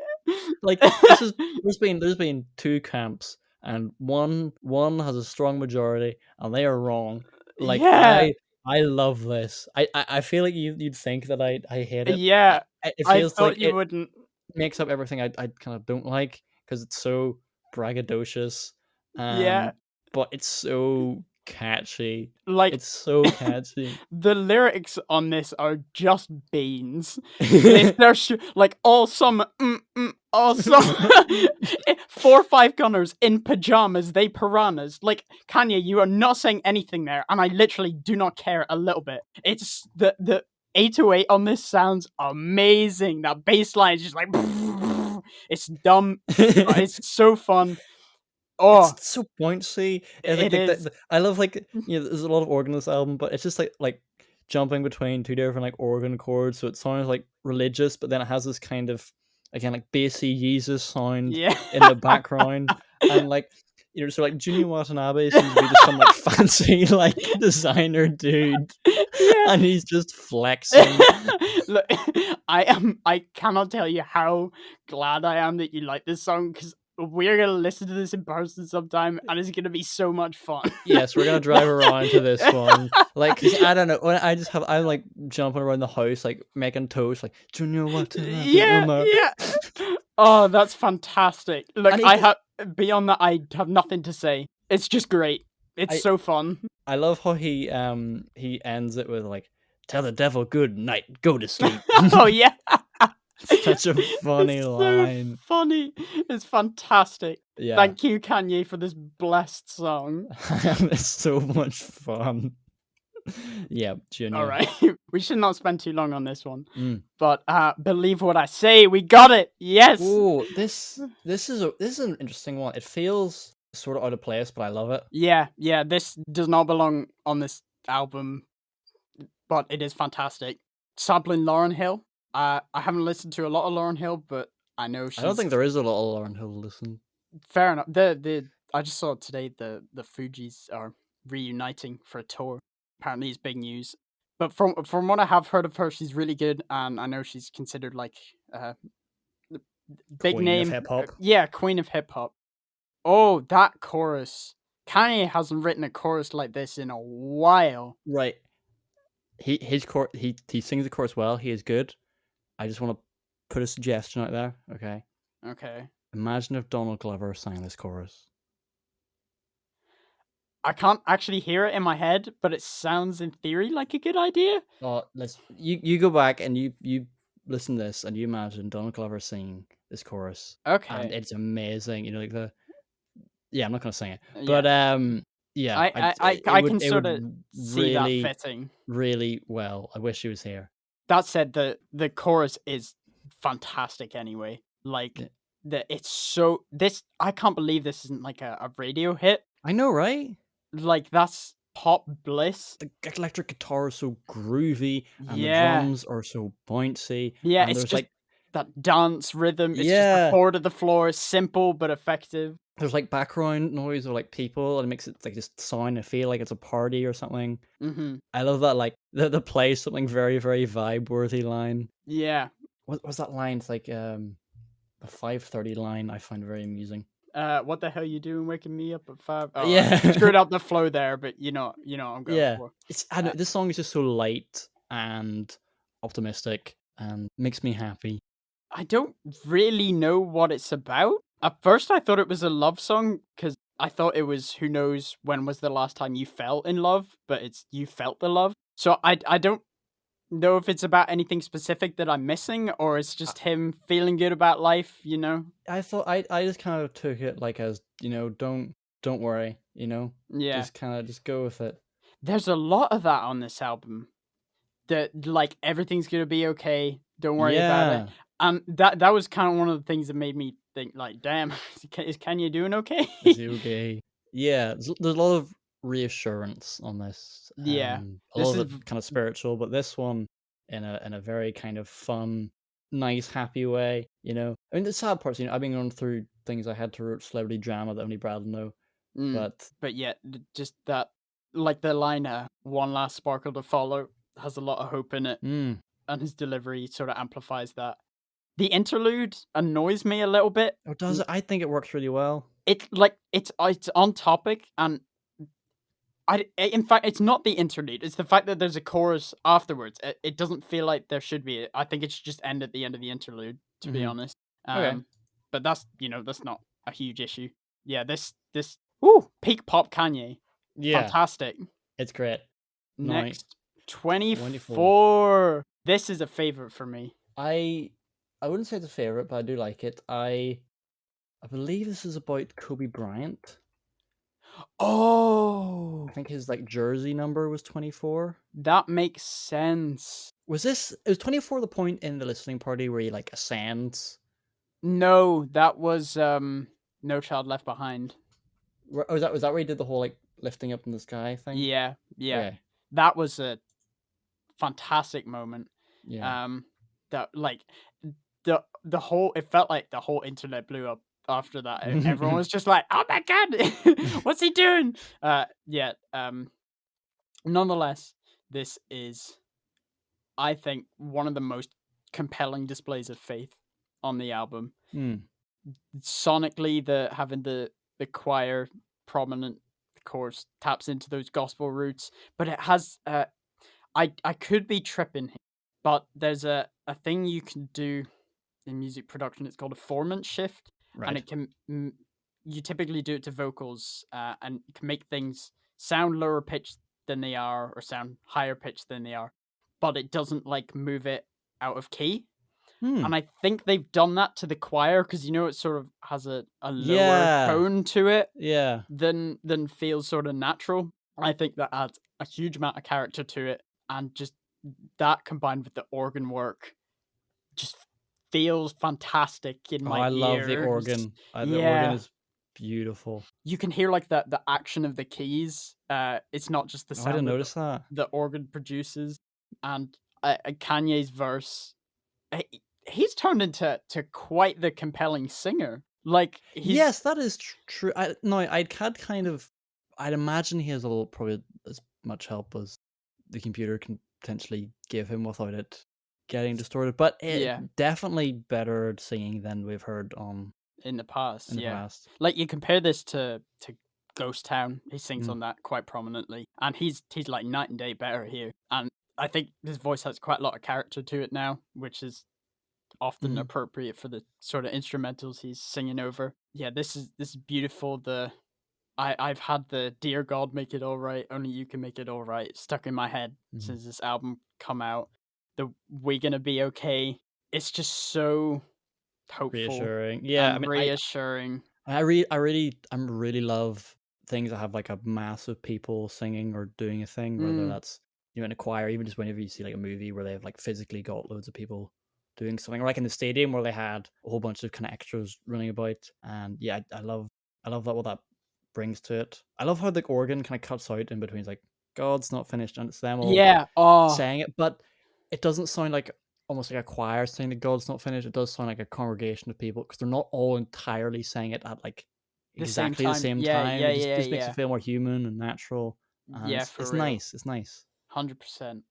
Like there's been two camps, and one has a strong majority, and they are wrong. Like Yeah. I love this. I feel like you'd think that I hate it. Yeah. It I feels thought like you it wouldn't. makes up everything I kind of don't like because it's so braggadocious. Yeah. But it's so catchy. Like, It's so catchy. the lyrics on this are just beans. They're like all summer, all summer. 4 or 5 gunners in pajamas, they piranhas. Like, Kanye, you are not saying anything there, and I literally do not care a little bit. It's the 808 on this sounds amazing. That bass line is just like, it's dumb, but it's so fun. Oh, It's so bouncy. it is. I love there's a lot of organ in this album, but it's just like jumping between two different like organ chords, so it sounds like religious, but then it has this kind of again like bassy Jesus sound Yeah. in the background, and like so like Junior Watanabe seems to be just some like fancy like designer dude, Yeah. and he's just flexing. Look, I cannot tell you how glad I am that you like this song, because we're gonna listen to this in person sometime, and it's gonna be so much fun. Yes, we're gonna drive around to this one. Like, cause I don't know. I'm like jumping around the house, like making toast, like Junior Watanabe. Yeah. Oh, that's fantastic. Look, And beyond that, I have nothing to say. It's just great. It's so fun. I love how he ends it with like, "Tell the devil good night, go to sleep." Oh yeah. Such a funny It's line. so funny. It's fantastic. Yeah. Thank you, Kanye, for this blessed song. It's so much fun. Yeah, Junior. All right. We should not spend too long on this one. Mm. But believe what I say, we got it. Yes. Oh, this is an interesting one. It feels sort of out of place, but I love it. Yeah. This does not belong on this album, but it is fantastic. Sampling Lauryn Hill. I haven't listened to a lot of Lauryn Hill, but I know she's... I don't think there is a lot of Lauryn Hill to listen. Fair enough. I just saw today the Fugees are reuniting for a tour. Apparently, it's big news. But from what I have heard of her, she's really good, and I know she's considered like big Queen name of hip hop. Yeah, queen of hip hop. Oh, that chorus! Kanye hasn't written a chorus like this in a while. Right. He sings the chorus well. He is good. I just want to put a suggestion out there. Okay. Okay. Imagine if Donald Glover sang this chorus. I can't actually hear it in my head, but it sounds in theory like a good idea. Oh, you go back and you listen to this and you imagine Donald Glover singing this chorus. Okay. And it's amazing. You know, like I'm not gonna sing it, Yeah. but yeah, I can sort of see really, that fitting really well. I wish he was here. That said, the chorus is fantastic anyway. Like it's so I can't believe this isn't like a radio hit. I know, right? Like that's pop bliss. The electric guitar is so groovy, and the Yeah. drums are so bouncy. Yeah, and it's there's just like that dance rhythm. It's just Yeah. the chord of the floor, simple but effective. there's like background noise or like people, and it makes it like just sound and feel like it's a party or something. Mm-hmm. I love that, like the play something very, very vibe worthy line. Yeah. What was that line? It's like the 5:30 line. I find very amusing. What the hell you doing waking me up at 5? Oh, Yeah. I screwed up the flow there, but you know what I'm going Yeah, for. I know, this song is just so light and optimistic and makes me happy. I don't really know what it's about. At first, I thought it was a love song because I thought it was who knows when was the last time you fell in love, but it's you felt the love. So I don't know if it's about anything specific that I'm missing or it's just him feeling good about life, you know? I thought I just kind of took it like as, don't worry, Yeah. just go with it. There's a lot of that on this album. That like everything's gonna be okay. Don't worry about it. And that was kind of one of the things that made me think, like, damn, is Kanye doing okay? Is he okay? Yeah, there's a lot of reassurance on this. Yeah, a lot of it kind of spiritual, but this one in a very kind of fun, nice, happy way. I mean, the sad parts. I've been going through things I had to write celebrity drama that only Brad will know. But yeah, just that, like the line, "One last sparkle to follow," has a lot of hope in it, and his delivery sort of amplifies that. The interlude annoys me a little bit. Oh, does it? I think it works really well. It's on topic, and in fact, it's not the interlude. It's the fact that there's a chorus afterwards. It doesn't feel like there should be. I think it should just end at the end of the interlude, to be honest. Okay. But that's not a huge issue. Yeah, this peak pop Kanye. Yeah, fantastic. It's great. Next, 24. This is a favorite for me. I wouldn't say it's a favorite, but I do like it. I believe this is about Kobe Bryant. Oh, I think his like jersey number was 24. That makes sense. It was 24 the point in the listening party where he like ascends? No, that was No Child Left Behind. Was that where he did the whole like lifting up in the sky thing? Yeah. Okay. That was fantastic moment. Yeah. That like the whole it felt like the whole internet blew up after that. Everyone was just like, "Oh my god, what's he doing?" Yeah. Nonetheless, this is, I think, one of the most compelling displays of faith on the album. Mm. Sonically, having the choir prominent, of course, taps into those gospel roots, but it has. I could be tripping, but there's a thing you can do in music production. It's called a formant shift, and Right. it can you typically do it to vocals, and it can make things sound lower pitched than they are, or sound higher pitched than they are, but it doesn't like move it out of key. Hmm. And I think they've done that to the choir because it sort of has a lower Yeah. tone to it Yeah. than feels sort of natural. I think that adds a huge amount of character to it, and just that combined with the organ work just feels fantastic in Oh, my I love the ears. organ. The organ Yeah, is beautiful. you can hear like the action of the keys. It's not just the Oh, I didn't sound that notice that. the organ produces, and Kanye's verse. He's turned into quite the compelling singer. Like he's Yes, that is true. No, I'd had kind of. I'd imagine he has a little, probably as much help as the computer can potentially give him without it getting distorted. But it yeah, definitely better at singing than we've heard in the past, in the yeah. past. Like you compare this to Ghost Town, he sings Mm. on that quite prominently, and he's like night and day better here. And I think his voice has quite a lot of character to it now, which is often Mhm. appropriate for the sort of instrumentals he's singing over. Yeah, this is beautiful. I've had the "Dear God, make it all right, only you can make it all right" stuck in my head Mhm. since this album come out. The "We Gonna Be Okay," it's just so hopeful Reassuring. Yeah, I and mean, reassuring. I'm really love things that have like a mass of people singing or doing a thing, whether Mm, that's in a choir, even just whenever you see like a movie where they've like physically got loads of people doing something, or like in the stadium where they had a whole bunch of kind of extras running about. And yeah, I love that what that brings to it. I love how the organ kind of cuts out in between. It's like God's not finished, and it's them all yeah. Oh, saying it, but it doesn't sound like almost like a choir saying that God's not finished. It does sound like a congregation of people because they're not all entirely saying it at like the same exactly the time. same Yeah, time. yeah, It yeah, just makes it yeah. feel more human and natural, and Yeah, for it's real. nice. It's nice. 100%.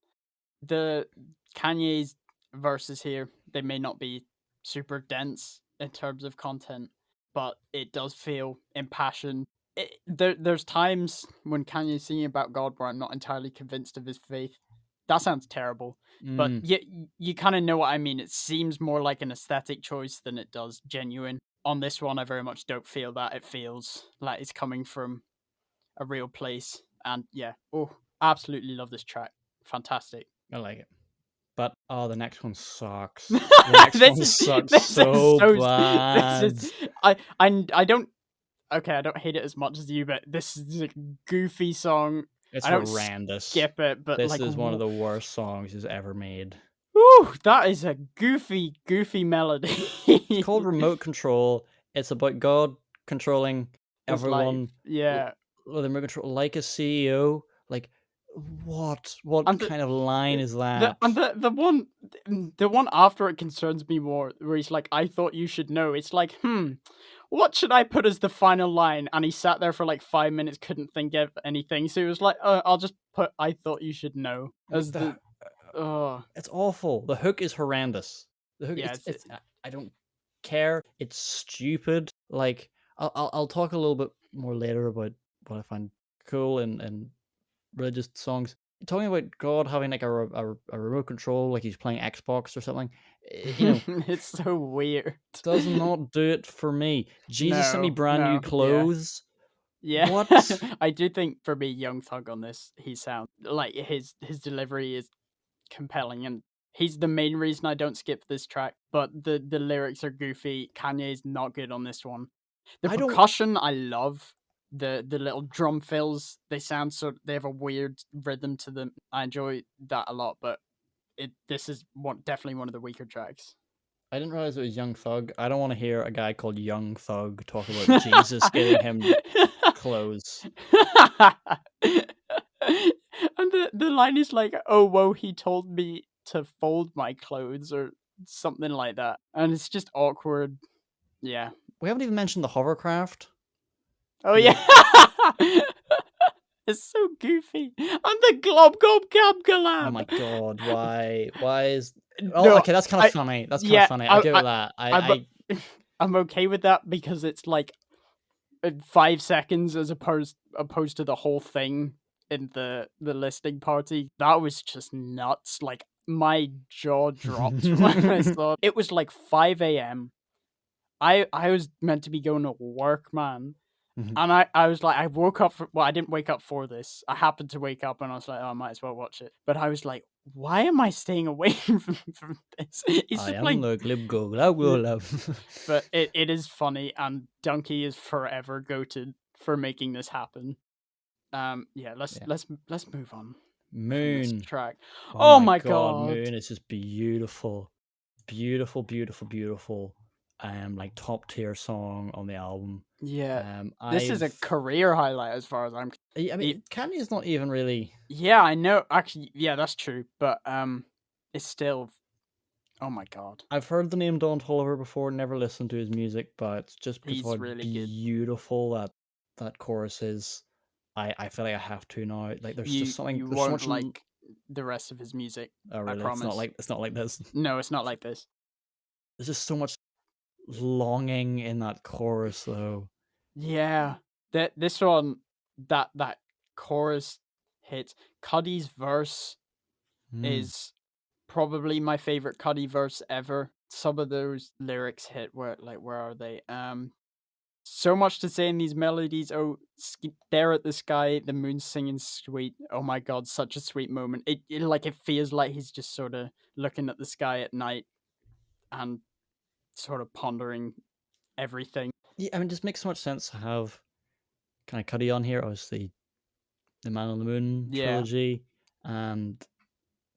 The Kanye's verses here, they may not be super dense in terms of content, but it does feel impassioned. There's times when Kanye's singing about God where I'm not entirely convinced of his faith. That sounds terrible, but Mm, you kind of know what I mean. It seems more like an aesthetic choice than it does genuine. On this one, I very much don't feel that. It feels like it's coming from a real place. And yeah, oh, absolutely love this track. Fantastic. I like it. But oh, the next one sucks. The next this one is sucks this is so so this is bad. I don't okay, I don't hate it as much as you, but this is a goofy song. It's I don't horrendous. skip it, but This like is one of the worst songs he's ever made. whew, that is a goofy It's called melody. Remote Control. It's about God controlling His life. everyone Yeah. with a remote control, like a CEO. Like, what And kind of line is the that? and the one after it concerns me more, where he's like, "I thought you should know." It's like, what should I put as the final line? And he sat there for like 5 minutes, couldn't think of anything, so he was like, I'll just put "I thought you should know" Like as the, the oh it's awful. The hook is horrendous. The hook, yeah, it's I don't care. It's stupid. Like, I'll talk a little bit more later about what I find cool and religious songs. Talking about God having like a remote control, like he's playing Xbox or something, it's so weird. does not do it for me. Jesus sent me No, brand new no, yeah. clothes. Yeah, What? I do think for me, Young Thug on this, he sounds like his delivery is compelling, and he's the main reason I don't skip this track. But the lyrics are goofy. Kanye's not good on this one. The I don't. percussion I love. The little drum fills, they have a weird rhythm to them. I enjoy that a lot, but this is definitely one of the weaker tracks. I didn't realize it was Young Thug. I don't want to hear a guy called Young Thug talk about Jesus getting him clothes. And the line is like, "Oh, whoa, he told me to fold my clothes," or something like that. And it's just awkward. Yeah. We haven't even mentioned the hovercraft. Oh, You yeah. know, It's so goofy. And the glob gob gab oh galab. my god, why? Why is? Oh, No, okay, that's kind of I funny. That's kind of yeah, funny. I'll give it that. I'm I'm okay with that because it's like 5 seconds as opposed to the whole thing in the listening party. That was just nuts. Like my jaw dropped when I saw it. It was like 5 a.m. I was meant to be going to work, man. Mhm. And I was like, I woke up well, I didn't wake up for this. I happened to wake up and I was like, oh, I might as well watch it. But I was like, why am I staying away from this? He's I just am playing. the glib go glab Yeah. glab. But it is funny, and Donkey is forever goated for making this happen. Yeah, let's Yeah. let's move on from this Moon. track. Oh Oh my my god, god. Moon is just beautiful. Beautiful, beautiful, beautiful. Like top tier song on the album. Yeah. This is a I've career highlight as far as I'm I it, mean, Kanye's not even really. yeah, I know. Actually, yeah, that's true, but it's still oh my god. I've heard the name Don Toliver before, never listened to his music, but just because of He's how really good. beautiful that chorus is, I feel like I have to now. Like, there's just something. You There's so won't much. like the rest of his music, Oh, I really? promise. It's not like this. No, it's not like this. There's just so much longing in that chorus, though. Yeah. This one that chorus hits. Cuddy's verse Mm. is probably my favorite Cuddy verse ever. Some of those lyrics hit where are they? So much to say in these melodies. Oh, stare at the sky, the moon's singing sweet. Oh my god, such a sweet moment. It feels like he's just sort of looking at the sky at night and sort of pondering everything. Yeah, I mean, it just makes so much sense to have kind of Cuddy on here. Obviously, the Man on the Moon Yeah. trilogy, and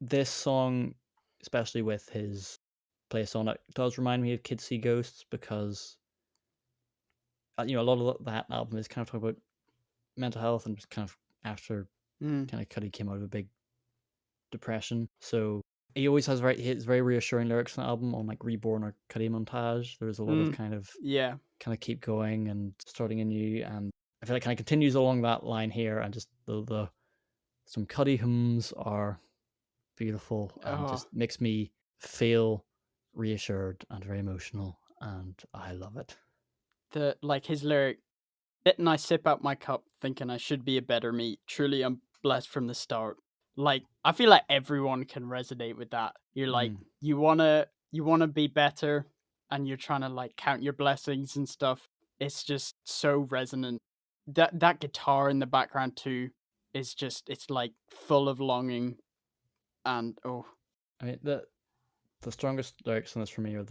this song, especially with his place on it, does remind me of Kids See Ghosts because a lot of that album is kind of talking about mental health and just kind of after Mm. kind of Cuddy came out of a big depression. So he always has his very reassuring lyrics on the album on like Reborn or Cuddy Montage. There's a lot of Mm. Yeah. kind of keep going and starting anew, and I feel like kind of continues along that line here, and just the some Cuddy hymns are beautiful and Oh, just makes me feel reassured and very emotional, and I love it. his lyric. Didn't I sip out my cup thinking I should be a better me? Truly, I'm blessed from the start. Like, I feel like everyone can resonate with that. You're like, Mm. you wanna be better, and you're trying to like count your blessings and stuff. It's just so resonant. That guitar in the background too is just it's like full of longing and oh I mean, the strongest lyrics in this for me are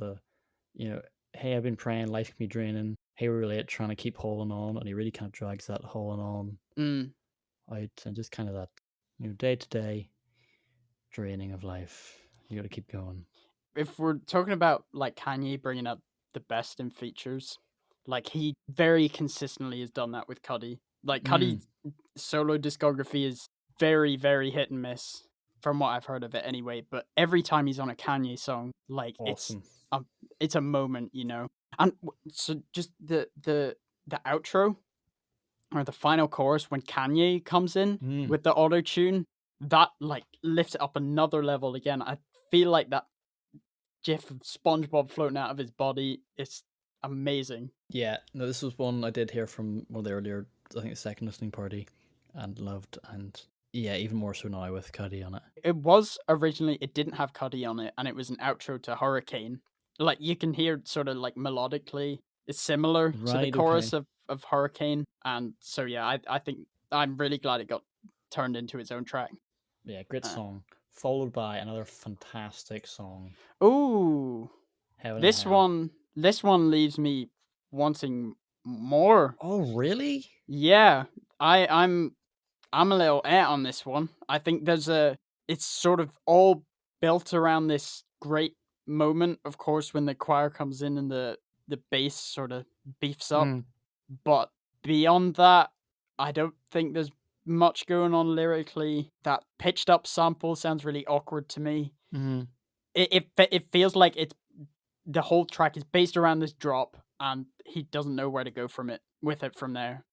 you know, hey, I've been praying, life can be draining. Hey, we're late, trying to keep holding on, and he really kind of drags that holding on mm, out, and just kind of that, day to day draining of life. You got to keep going. if we're talking about like Kanye bringing up the best in features, like he very consistently has done that with Cuddy. Like Mm, Cuddy's solo discography is very, very hit and miss from what I've heard of it anyway. But every time he's on a Kanye song, like awesome. a, it's a moment, you know. And so just the outro or the final chorus when Kanye comes in Mm. with the auto tune, that like lifts it up another level again. I feel like that gif of SpongeBob floating out of his body is amazing. Yeah, no, this was one I did hear from one of the earlier, I think the second listening party, and loved, and yeah, even more so now with Cuddy on it. It was originally it didn't have Cuddy on it, and it was an outro to Hurricane. Like you can hear sort of like melodically, it's similar to the Right, okay. chorus of Hurricane, and so yeah, I think I'm really glad it got turned into its own track. Yeah, great Uh, song. Followed by another fantastic song, ooh, Heaven and this Hell. one this one leaves me wanting more. Oh, really? Yeah, I'm a little on this one. I think it's sort of all built around this great moment, of course, when the choir comes in and the bass sort of beefs up. Mm. But beyond that, I don't think there's much going on lyrically. That pitched up sample sounds really awkward to me. Mm-hmm. It feels like it's the whole track is based around this drop, and he doesn't know where to go from it with it from there.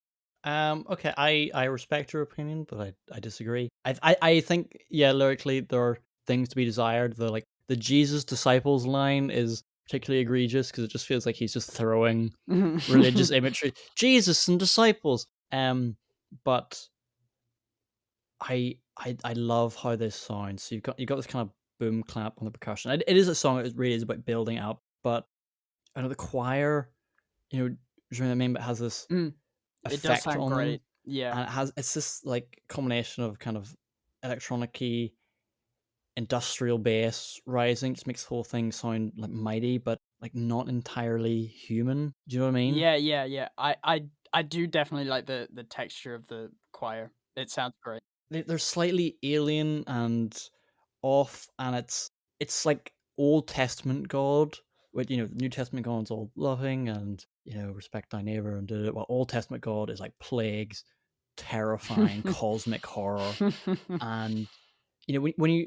Okay, I respect your opinion, but I disagree. I think, yeah, lyrically there are things to be desired. The Jesus disciples line is particularly egregious because it just feels like he's just throwing religious imagery, Jesus and disciples. But I love how this sounds. So you've got this kind of boom clap on the percussion. It is a song that really is about building up, but I know the choir, you know, do you know what I mean? But it has this It does effect sound on them, great. Yeah. and it's this like combination of kind of electronic-y industrial bass rising, just makes the whole thing sound like mighty, but like not entirely human. Do you know what I mean? Yeah. I do definitely like the texture of the choir. It sounds great. They're slightly alien and off, and it's like Old Testament God. With the New Testament God's all loving and respect thy neighbor and did it. Well, Old Testament God is like plagues, terrifying, cosmic horror, and when you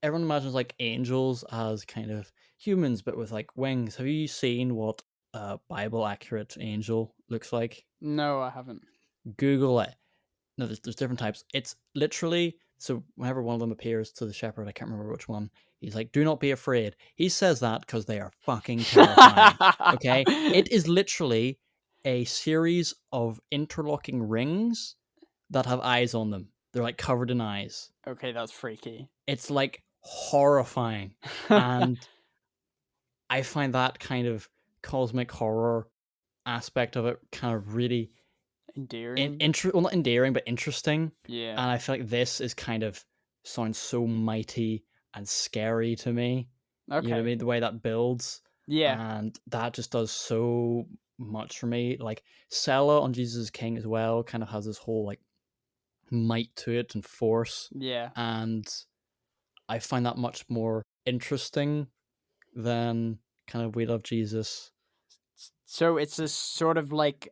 everyone imagines like angels as kind of humans but with like wings. Have you seen what a Bible accurate angel looks like? No, I haven't. Google it. No, there's different types. It's literally, so whenever one of them appears to the shepherd, I can't remember which one, he's like, do not be afraid. He says that because they are fucking terrifying. Okay? It is literally a series of interlocking rings that have eyes on them. They're like covered in eyes. Okay, that's freaky. It's like horrifying. And I find that kind of cosmic horror aspect of it kind of really Endearing. well, not endearing, but interesting. Yeah. And I feel like this is kind of sounds so mighty and scary to me. You know what I Okay. mean? The way that builds. Yeah. And that just does so much for me. Like Sella on Jesus is King as well kind of has this whole like might to it and force. Yeah. And I find that much more interesting than kind of We Love Jesus. So it's a sort of like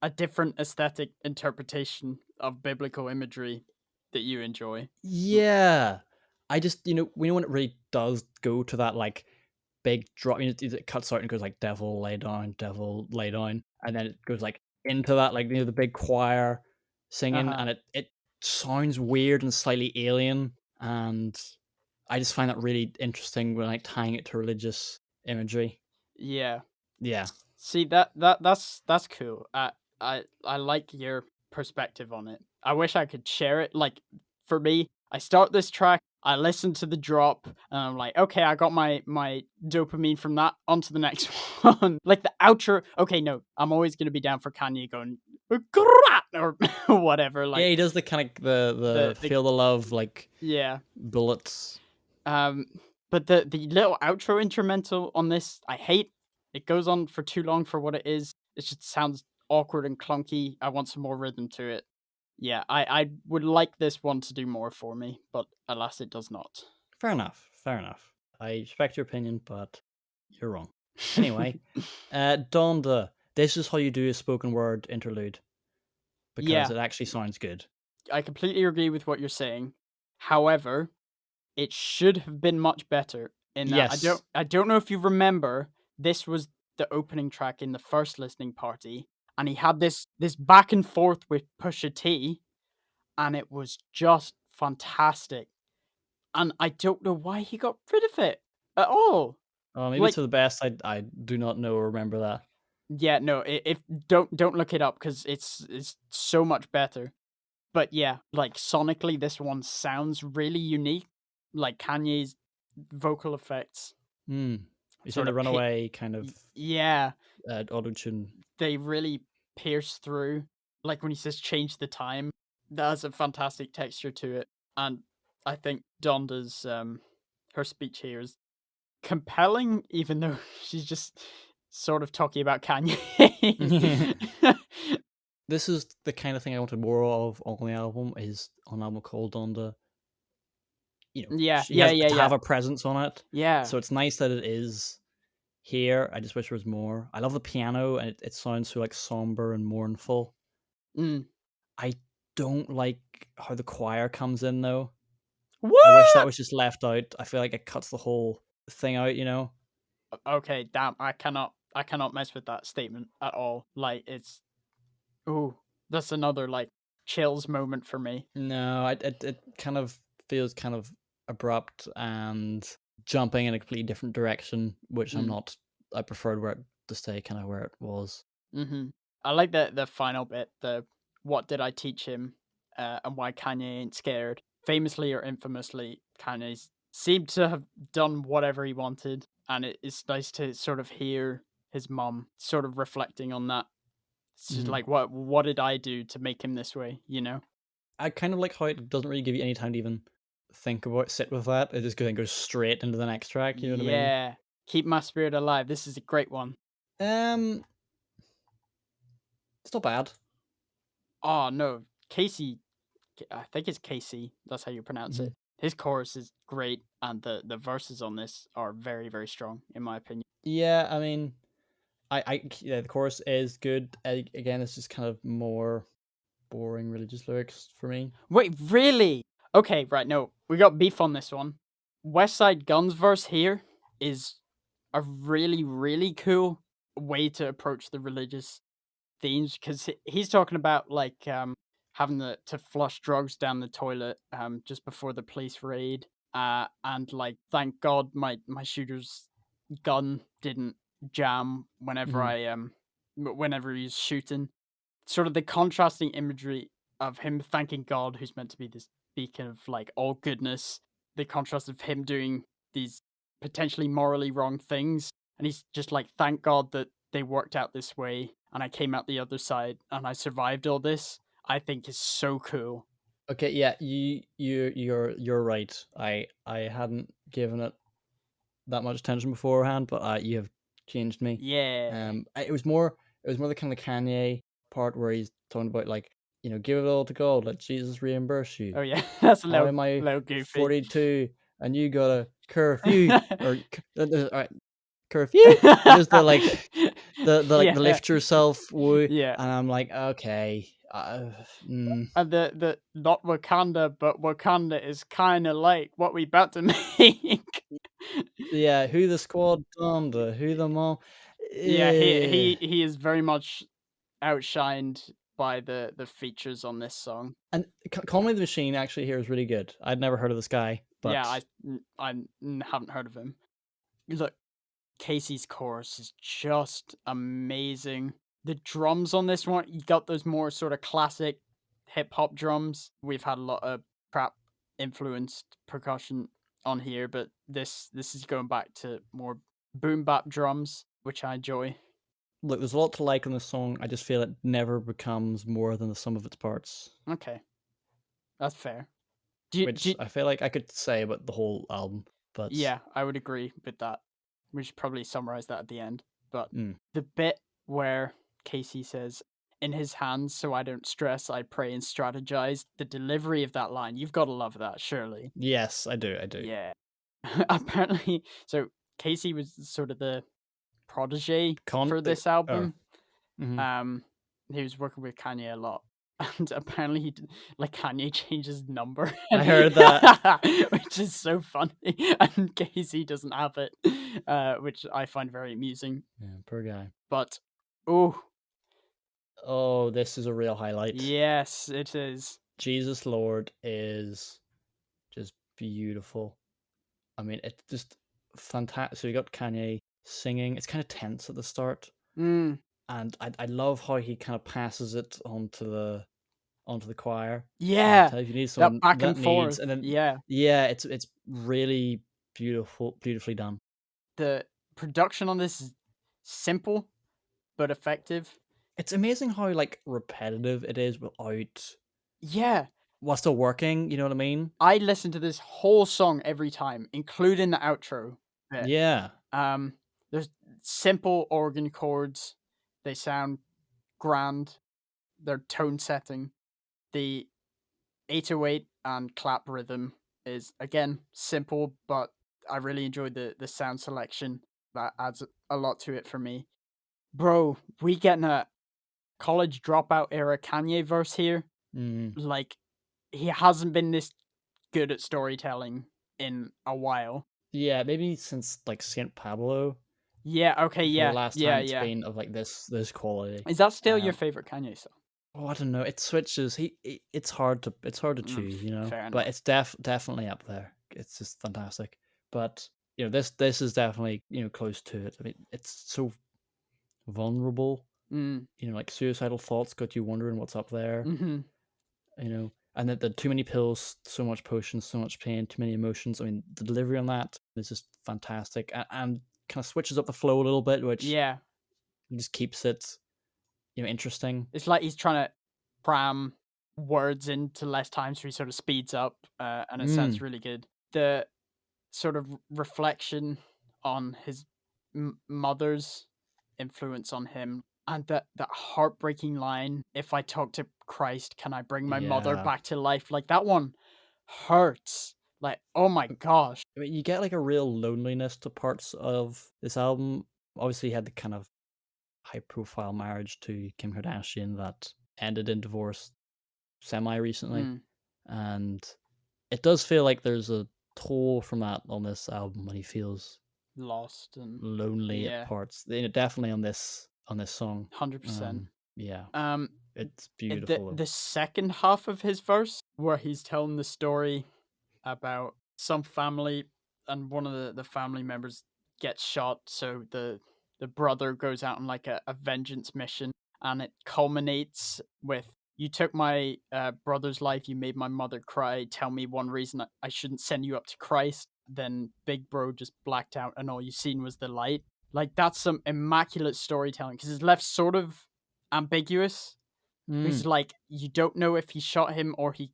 a different aesthetic interpretation of biblical imagery that you enjoy. Yeah. I just, we know when it really does go to that like big drop, it cuts out and goes like devil lay down, and then it goes like into that like the big choir singing, Uh-huh. and it sounds weird and slightly alien, and I just find that really interesting when like tying it to religious imagery. Yeah. Yeah. See that's cool. I like your perspective on it. I wish I could share it. Like for me, I start this track, I listen to the drop, and I'm like, okay, I got my dopamine from that. On to the next one. Like the outro. Okay, no, I'm always gonna be down for Kanye going or whatever. Like Yeah, he does the kind of the the feel the love like yeah. bullets. But the little outro instrumental on this, I hate. It goes on for too long for what it is. It just sounds awkward and clunky. I want some more rhythm to it. Yeah, I would like this one to do more for me, but alas, it does not. Fair enough. Fair enough. I respect your opinion, but you're wrong. Anyway, Donda. This is how you do a spoken word interlude because Yeah, it actually sounds good. I completely agree with what you're saying. However, it should have been much better in that Yes. I don't know if you remember, this was the opening track in the first listening party, and he had this back and forth with Pusha T, and it was just fantastic. And I don't know why he got rid of it at all. Maybe it's Like, for the best. I do not know or remember that. yeah, no, if don't look it up because it's so much better. But yeah, like sonically, this one sounds really unique. Like Kanye's vocal effects Hmm. You saying sort the of hit. runaway kind of Yeah, auto tune? they really pierce through. Like when he says change the time, that has a fantastic texture to it. And I think Donda's her speech here is compelling, even though she's just sort of talking about Kanye. This is the kind of thing I wanted more of on the album. Is on an album called Donda. Yeah, She yeah, has yeah, to yeah. have a presence on it, Yeah. so it's nice that it is here. I just wish there was more. I love the piano, and it sounds so like somber and mournful. Mm. I don't like how the choir comes in though. What? I wish that was just left out. I feel like it cuts the whole thing out, you know? Okay, damn, I cannot mess with that statement at all. Like, it's, ooh, that's another like chills moment for me. No, it kind of feels kind of abrupt and jumping in a completely different direction, which I'm not. I preferred where it to stay kind of where it was. I like the final bit, the what did I teach him, and why Kanye ain't scared. Famously or infamously, Kanye seemed to have done whatever he wanted, and it's nice to sort of hear his mom sort of reflecting on that. It's just like, what did I do to make him this way, you know? I kind of like how it doesn't really give you any time to even think about, sit with that. It just goes straight into the next track. You know what I mean? Yeah. Keep my spirit alive. This is a great one. Um, it's not bad. Oh no, Casey. I think it's Casey. That's how you pronounce it. His chorus is great, and the verses on this are very very strong, in my opinion. Yeah, I mean, yeah, the chorus is good. Again, it's just kind of more boring religious lyrics for me. Wait, really? Okay, right. No, we got beef on this one. West Side Gun's verse here is a really really cool way to approach the religious themes, because he's talking about like having to flush drugs down the toilet just before the police raid, and like thank God my shooter's gun didn't jam whenever he's shooting. Sort of the contrasting imagery of him thanking God, who's meant to be this beacon of like all goodness, the contrast of him doing these potentially morally wrong things, and he's just like, thank God that they worked out this way and I came out the other side and I survived all this. I think is so cool. Okay, yeah, you're right. I hadn't given it that much attention beforehand, but you have changed me. Yeah. It was more the kind of Kanye part where he's talking about like, give it all to God, let Jesus reimburse you. Oh yeah, that's a How am I little goofy. 42 and you got a curfew or all right, curfew? It is the like the Yeah. lift yourself woo, Yeah. and I'm like, okay, And the not Wakanda, but Wakanda is kind of like what we about to make. yeah, who the squad Donda, who the mom. Yeah, he Eh. he he is very much outshined by the features on this song. And Call Me the Machine actually here is really good. I'd never heard of this guy, Yeah, but haven't heard of him. Look, Casey's chorus is just amazing. The drums on this one, you got those more sort of classic hip hop drums. We've had a lot of trap influenced percussion on here, but this is going back to more boom bap drums, which I enjoy. look, there's a lot to like on this song. I just feel it never becomes more than the sum of its parts, Okay, that's fair. Do which I feel like I could say about the whole album. But Yeah, I would agree with that. We should probably summarize that at the end. But mm, the bit where Casey says, in his hands, so I don't stress, I pray and strategize, the delivery of that line, you've got to love that, surely. yes, I do. Yeah. Apparently, so Casey was sort of the protege for this album. Mhm. He was working with Kanye a lot. And apparently like Kanye changed his number. I heard that. Which is so funny. And Casey doesn't have it, which I find very amusing. Yeah, poor guy. But Oh, this is a real highlight. yes, it is. Jesus Lord is just beautiful. I mean, it's just fantastic. So you got Kanye singing. It's kind of tense at the start, Mm, and I love how he kind of passes it onto the choir. yeah, Tell you need that someone back that and needs, forth. and then Yeah, yeah, it's really beautifully done. the production on this is simple but effective. It's amazing how like repetitive it is without Yeah, while still working. You know what I mean? I listen to this whole song every time, including the outro bit. Yeah. There's simple organ chords. They sound grand. Their tone setting. The 808 and clap rhythm is again simple, but I really enjoyed the sound selection. That adds a lot to it for me. Bro, we getting a college dropout era Kanye verse here. Like, he hasn't been this good at storytelling in a while. Yeah, maybe since like Saint Pablo. Yeah, okay, For the yeah, last yeah, time it's yeah. been of like this quality. Is that still your Um, favorite Kanye song? I don't know. It switches. It's hard to choose, Fair But enough. it's definitely up there. It's just fantastic. But this is definitely close to it. I mean, it's so vulnerable. Mm, Like suicidal thoughts got you wondering what's up there. mhm. And that the too many pills, so much potion, so much pain, too many emotions. I mean, the delivery on that is just fantastic, and kind of switches up the flow a little bit, which Yeah. just keeps it interesting. It's like he's trying to cram words into less time, so he sort of speeds up, and it sounds Mm. really good. The sort of reflection on his mother's influence on him, and that heartbreaking line, "If I talk to Christ, can I bring my mother Yeah. back to life?" Like, that one hurts. Like, oh my gosh. I mean, you get like a real loneliness to parts of this album. Obviously, he had the kind of high-profile marriage to Kim Kardashian that ended in divorce semi-recently, Mm, and it does feel like there's a toll from that on this album when he feels lost and lonely at yeah, parts. Definitely on this song. 100%. Yeah, Um, it's the beautiful though. the second half of his verse, where he's telling the story about some family, and one of the family members gets shot, so the brother goes out on like a vengeance mission, and it culminates with, "You took my brother's life, you made my mother cry, tell me one reason I shouldn't send you up to Christ." Then big bro just blacked out and all you seen was the light. Like, that's some immaculate storytelling, because it's left sort of ambiguous, because Mm. like, you don't know if he shot him or he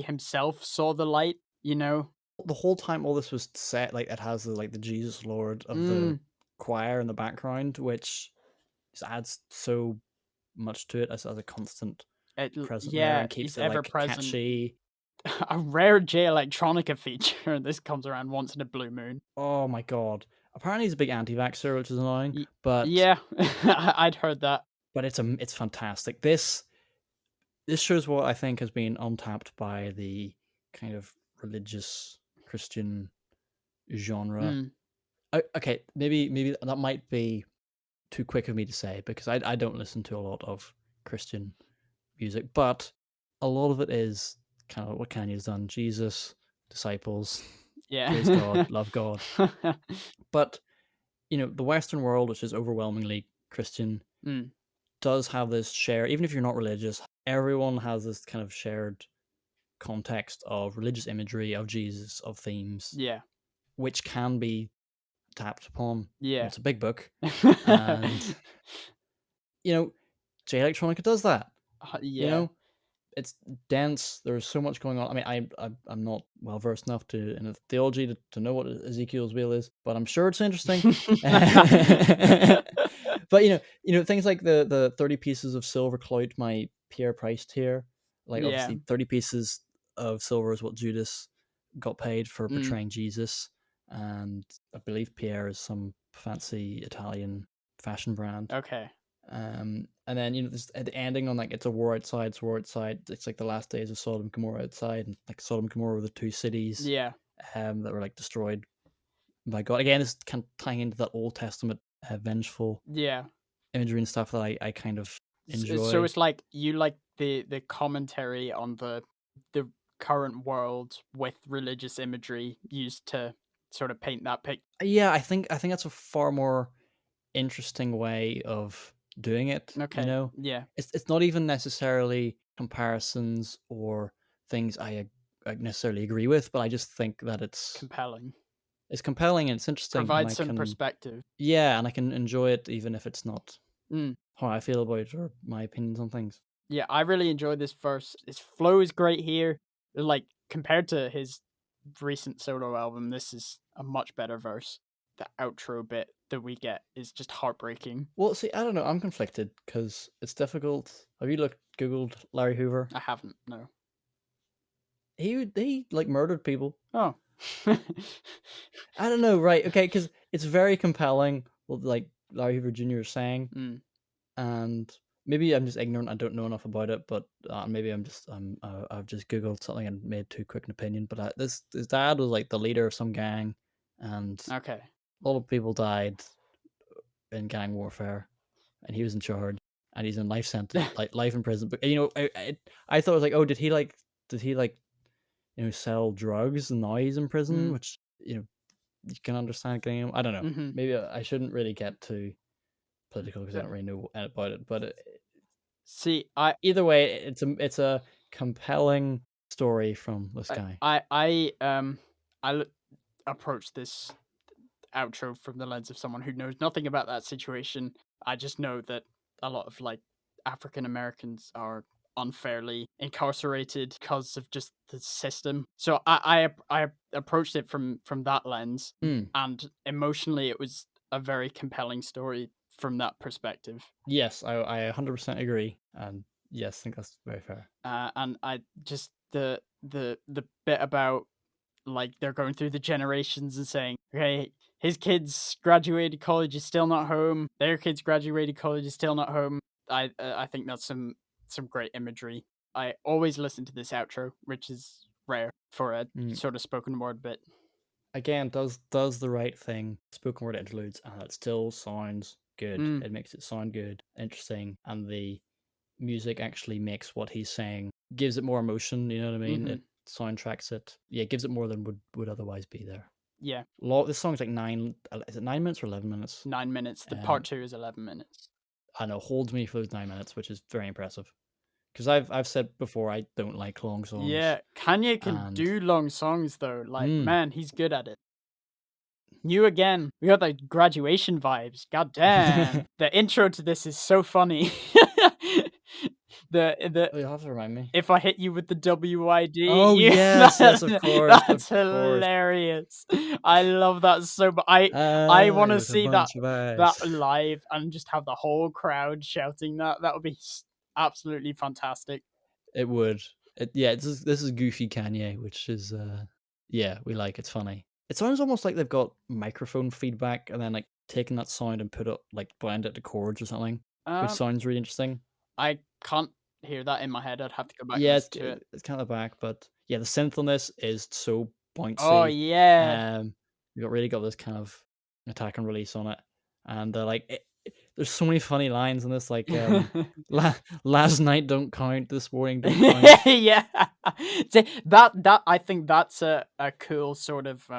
himself saw the light, you know? The whole time all this was set, like it has the Jesus Lord of the Mm. choir in the background, which just adds so much to it as a constant present there Yeah, and keeps he's it ever like present. catchy. A rare J Electronica feature. This comes around once in a blue moon. Oh my god! Apparently he's a big anti-vaxxer, which is annoying, Y- but yeah, I'd heard that. it's fantastic. This shows what I think has been untapped by the kind of religious Christian genre. Mm, Okay, maybe that might be too quick of me to say because I don't listen to a lot of Christian music, but a lot of it is kind of what Kanye's done. Jesus, disciples, praise God, yeah. love God. But the Western world, which is overwhelmingly Christian, Mm, does have this share. Even if you're not religious, everyone has this kind of shared context of religious imagery, of Jesus, of themes, yeah, which can be tapped upon. yeah. It's a big book, and you know, J Electronica does that. You Yeah. know, it's dense. There's so much going on. I mean, I'm not well versed enough in theology to know what Ezekiel's wheel is, but I'm sure it's interesting. But things like the 30 pieces of silver clout my Pierre priced here. Like Yeah. obviously 30 pieces of silver is what Judas got paid for Mm, betraying Jesus, and I believe Pierre is some fancy Italian fashion brand. okay. And then this the ending on like it's a war outside, it's a war outside. It's like the last days of Sodom and Gomorrah outside, and like Sodom and Gomorrah were the two cities Yeah. that were like destroyed by God. Again, it's kind of tying into that Old Testament vengeful Yeah. imagery and stuff that I kind of So enjoy. it's like you like the commentary on the current world with religious imagery used to sort of paint that picture. Yeah, I think that's a far more interesting way of doing it. Okay. Yeah. It's not even necessarily comparisons or things I necessarily agree with, but I just think that Compelling. it's compelling and it's interesting, and Provide I some can perspective. yeah, and I can enjoy it even if it's not Mm. how I feel about it or my opinions on things. Yeah, I really enjoyed this verse. His flow is great here. Like, compared to his recent solo album, this is a much better verse. The outro bit that we get is just heartbreaking. Well, see, I don't know. I'm conflicted because it's difficult. Have you Googled Larry Hoover? I haven't, no. He like murdered people. Oh. I don't know, right? Okay, because it's very compelling. What like Larry Hoover Jr. is saying, Mm. and maybe I'm just ignorant. I don't know enough about it, but maybe I've just googled something and made too quick an opinion. But this his dad was like the leader of some gang, and Okay. a lot of people died in gang warfare, and he was in charge, and he's in life sentence, like life in prison. But I thought it was like, oh, did he like sell drugs and now he's in prison, which you can understand getting him. I don't know. Mm-hmm. Maybe I shouldn't really get too political because I don't really know about it. But See, either way, it's a compelling story from this guy. I approach this outro from the lens of someone who knows nothing about that situation. I just know that a lot of like African Americans are unfairly incarcerated because of just the system. So I approached it from that lens, and emotionally, it was a very compelling story from that perspective. Yes, I 100% agree, and yes, I think that's very fair. And I just the bit about like they're going through the generations and saying, okay, his kids graduated college is still not home. Their kids graduated college is still not home. I think that's some great imagery. I always listen to this outro, which is rare for a sort of spoken word bit. Again, does the right thing. Spoken word interludes, and it still sounds good. It makes it sound good, interesting, and the music actually makes what he's saying, gives it more emotion. You know what I mean? It soundtracks it. Yeah, it gives it more than would otherwise be there. Yeah. This song's like 9. Is it 9 minutes or 11 minutes? 9 minutes. The part 2 is 11 minutes. I know, holds me for those 9 minutes, which is very impressive. Because I've said before, I don't like long songs. Yeah, Kanye can do long songs though. Like, man, he's good at it. You again. We got the graduation vibes. God damn. The intro to this is so funny. You have to remind me. If I hit you with the WID. Oh, yes, of course. That's hilarious. I love that so much. I want to see that live and just have the whole crowd shouting that. That would be absolutely fantastic. It would. This is goofy Kanye, which is we like. It's funny. It sounds almost like they've got microphone feedback and then like taking that sound and put it like blend it to chords or something, which sounds really interesting. I can't hear that in my head. I'd have to go back. Yeah, and listen to it. It's kind of back, but yeah, the synth on this is so bouncy. Oh yeah. We really got this kind of attack and release on it, and there's so many funny lines in this, like last night don't count, this morning don't count. Yeah, see, that I think that's a cool sort of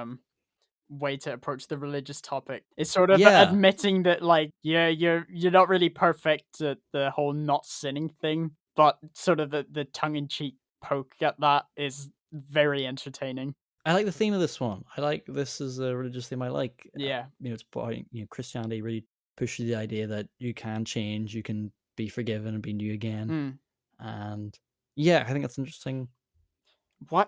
way to approach the religious topic. It's sort of admitting that like you're not really perfect at the whole not sinning thing, but sort of the tongue-in-cheek poke at that is very entertaining. I like the theme of this one. I like this is a religious theme I like. Yeah. It's about, Christianity really pushes the idea that you can change, you can be forgiven and be new again. And yeah, I think that's interesting.